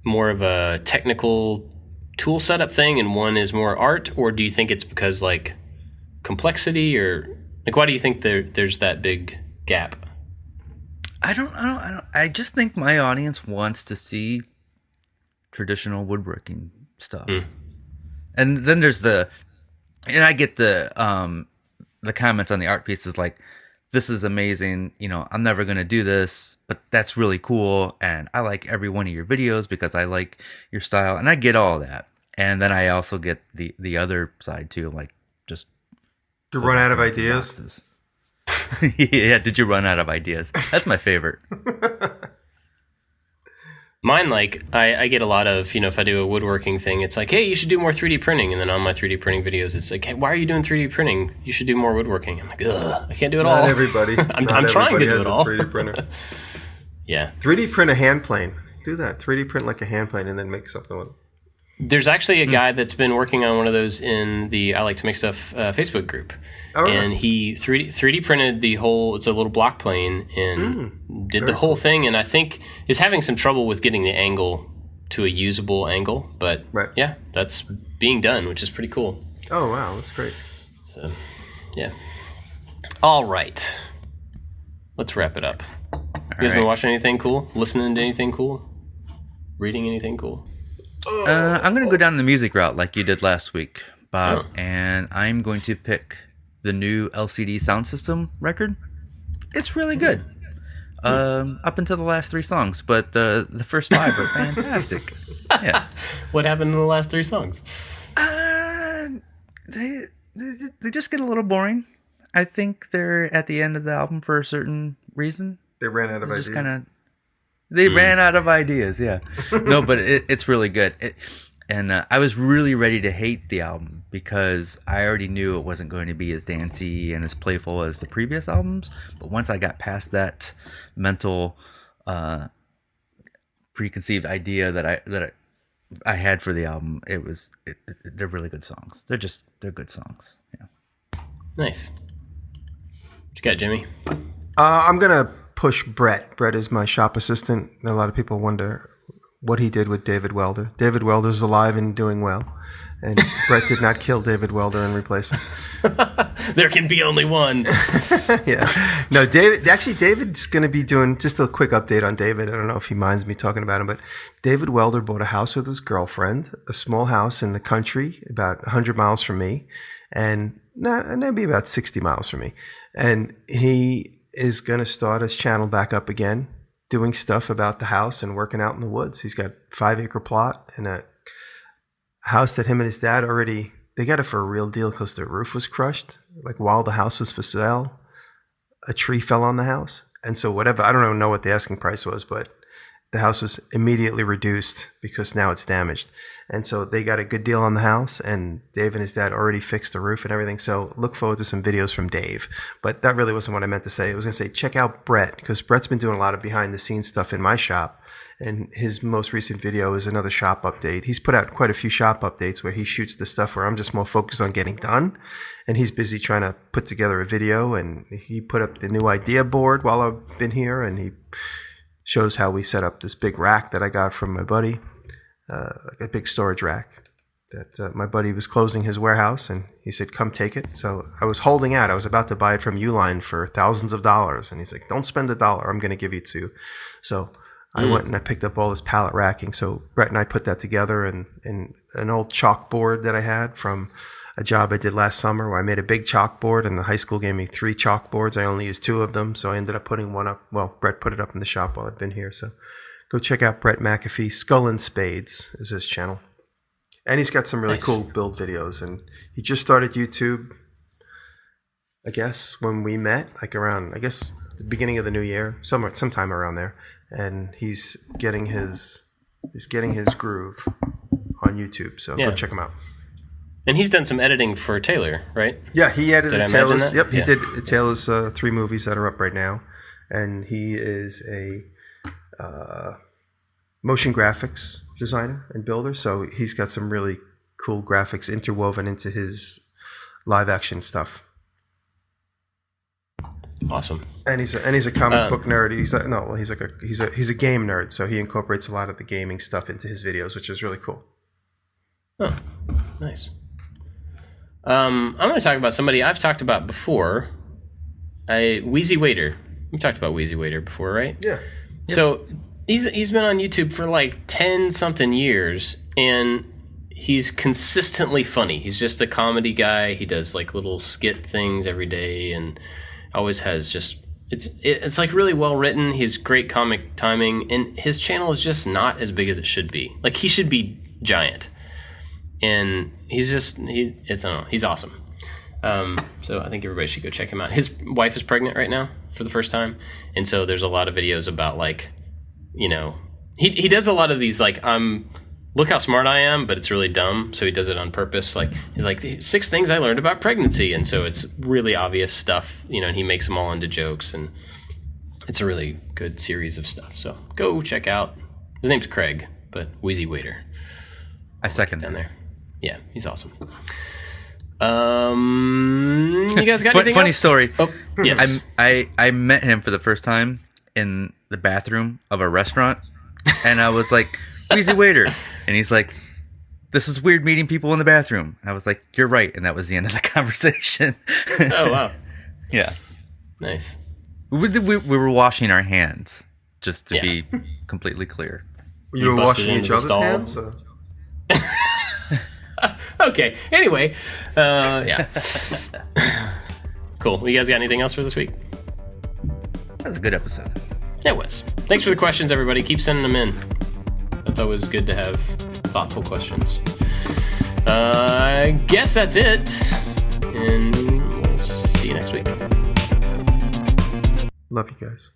more of a technical tool setup thing and one is more art? Or do you think it's because like complexity, or like, why do you think there's that big gap? I just think my audience wants to see traditional woodworking stuff. And then there's and I get the comments on the art pieces like, this is amazing, you know, I'm never going to do this, but that's really cool. And I like every one of your videos because I like your style, and I get all that. And then I also get the other side too, like just to run out of ideas. Boxes. Yeah, did you run out of ideas? That's my favorite. Mine, like, I get a lot of, you know, if I do a woodworking thing, it's like, hey, you should do more 3D printing. And then on my 3D printing videos, it's like, hey, why are you doing 3D printing? You should do more woodworking. I'm like, ugh, I can't do it all. Not everybody. I'm trying to do it all. 3D printer. Yeah. 3D print a hand plane. Do that. 3D print like a hand plane and then make something with it. There's actually a guy that's been working on one of those in the I Like to Make Stuff Facebook group. Oh, and he 3D printed the whole, it's a little block plane, and did the whole thing, and I think is having some trouble with getting the angle to a usable angle. But yeah, that's being done, which is pretty cool. Oh, wow. That's great. So, yeah. All right. Let's wrap it up. You guys been watching anything cool? Listening to anything cool? Reading anything cool? I'm going to go down the music route like you did last week, Bob, and I'm going to pick the new LCD sound system record. It's really good. Up until the last 3 songs, but the first 5 are fantastic. Yeah. What happened in the last 3 songs? They just get a little boring. I think they're at the end of the album for a certain reason. They ran out of ideas. They ran out of ideas, yeah. No, but it's really good. And I was really ready to hate the album because I already knew it wasn't going to be as dancey and as playful as the previous albums. But once I got past that mental preconceived idea that I had for the album, they're really good songs. They're good songs. Yeah. Nice. What you got, Jimmy? I'm gonna push Brett. Brett is my shop assistant. A lot of people wonder what he did with David Welder. David Welder's alive and doing well, and Brett did not kill David Welder and replace him. There can be only one. Yeah. No, David's going to be doing, just a quick update on David. I don't know if he minds me talking about him, but David Welder bought a house with his girlfriend, a small house in the country, about 100 miles from me, and maybe about 60 miles from me. And he is going to start his channel back up again, doing stuff about the house and working out in the woods. He's got a 5-acre plot and a house that him and his dad already, they got it for a real deal because the roof was crushed. Like while the house was for sale, a tree fell on the house. And so whatever, I don't know what the asking price was, but the house was immediately reduced because now it's damaged. And so they got a good deal on the house, and Dave and his dad already fixed the roof and everything. So look forward to some videos from Dave. But that really wasn't what I meant to say. I was going to say, check out Brett, because Brett's been doing a lot of behind the scenes stuff in my shop. And his most recent video is another shop update. He's put out quite a few shop updates where he shoots the stuff where I'm just more focused on getting done. And he's busy trying to put together a video. And he put up the new idea board while I've been here. And he shows how we set up this big rack that I got from my buddy, like a big storage rack that my buddy was closing his warehouse, and he said, come take it. So I was holding out. I was about to buy it from Uline for thousands of dollars. And he's like, don't spend $1. I'm going to give you $2. So I went and I picked up all this pallet racking. So Brett and I put that together in an old chalkboard that I had from a job I did last summer where I made a big chalkboard, and the high school gave me 3 chalkboards. I only used 2 of them, so I ended up putting one up. Well, Brett put it up in the shop while I've been here. So go check out Brett McAfee. Skull and Spades is his channel. And he's got some really cool build videos. And he just started YouTube, I guess, when we met, like around, I guess, the beginning of the new year, sometime around there. And he's getting his groove on YouTube. So go check him out. And he's done some editing for Taylor, right? Yeah, he edited Taylor's. Yep, he Yeah. did Taylor's 3 movies that are up right now, and he is a motion graphics designer and builder. So he's got some really cool graphics interwoven into his live action stuff. Awesome. And he's a comic book nerd. He's a game nerd, so he incorporates a lot of the gaming stuff into his videos, which is really cool. Oh, nice. I'm going to talk about somebody I've talked about before. Wheezy Waiter. We talked about Wheezy Waiter before, right? Yeah. Yep. So he's been on YouTube for like 10 something years, and he's consistently funny. He's just a comedy guy. He does like little skit things every day, and always has just it's like really well written. He's great comic timing, and his channel is just not as big as it should be. Like, he should be giant, and he's awesome. So I think everybody should go check him out. His wife is pregnant right now for the first time, and so there's a lot of videos about, like, you know, he does a lot of these, like, look how smart I am, but it's really dumb. So he does it on purpose. Like, he's like, 6 things I learned about pregnancy. And so it's really obvious stuff, you know, and he makes them all into jokes, and it's a really good series of stuff. So go check out. His name's Craig, but Wheezy Waiter. I second down that. there. Yeah, he's awesome. You guys got anything Funny else? story. Oh, yes. I met him for the first time in the bathroom of a restaurant, and I was like, Wheezy Waiter. And he's like, this is weird meeting people in the bathroom. And I was like, you're right. And that was the end of the conversation. Oh, wow. Yeah. Nice. We were washing our hands, just to Yeah. be completely clear. You were busted washing into each the other's stall? hands? Or? Okay. Anyway, yeah. Cool. You guys got anything else for this week? That was a good episode. It was. Thanks for the questions, everybody. Keep sending them in. That's always good to have thoughtful questions. I guess that's it. And we'll see you next week. Love you guys.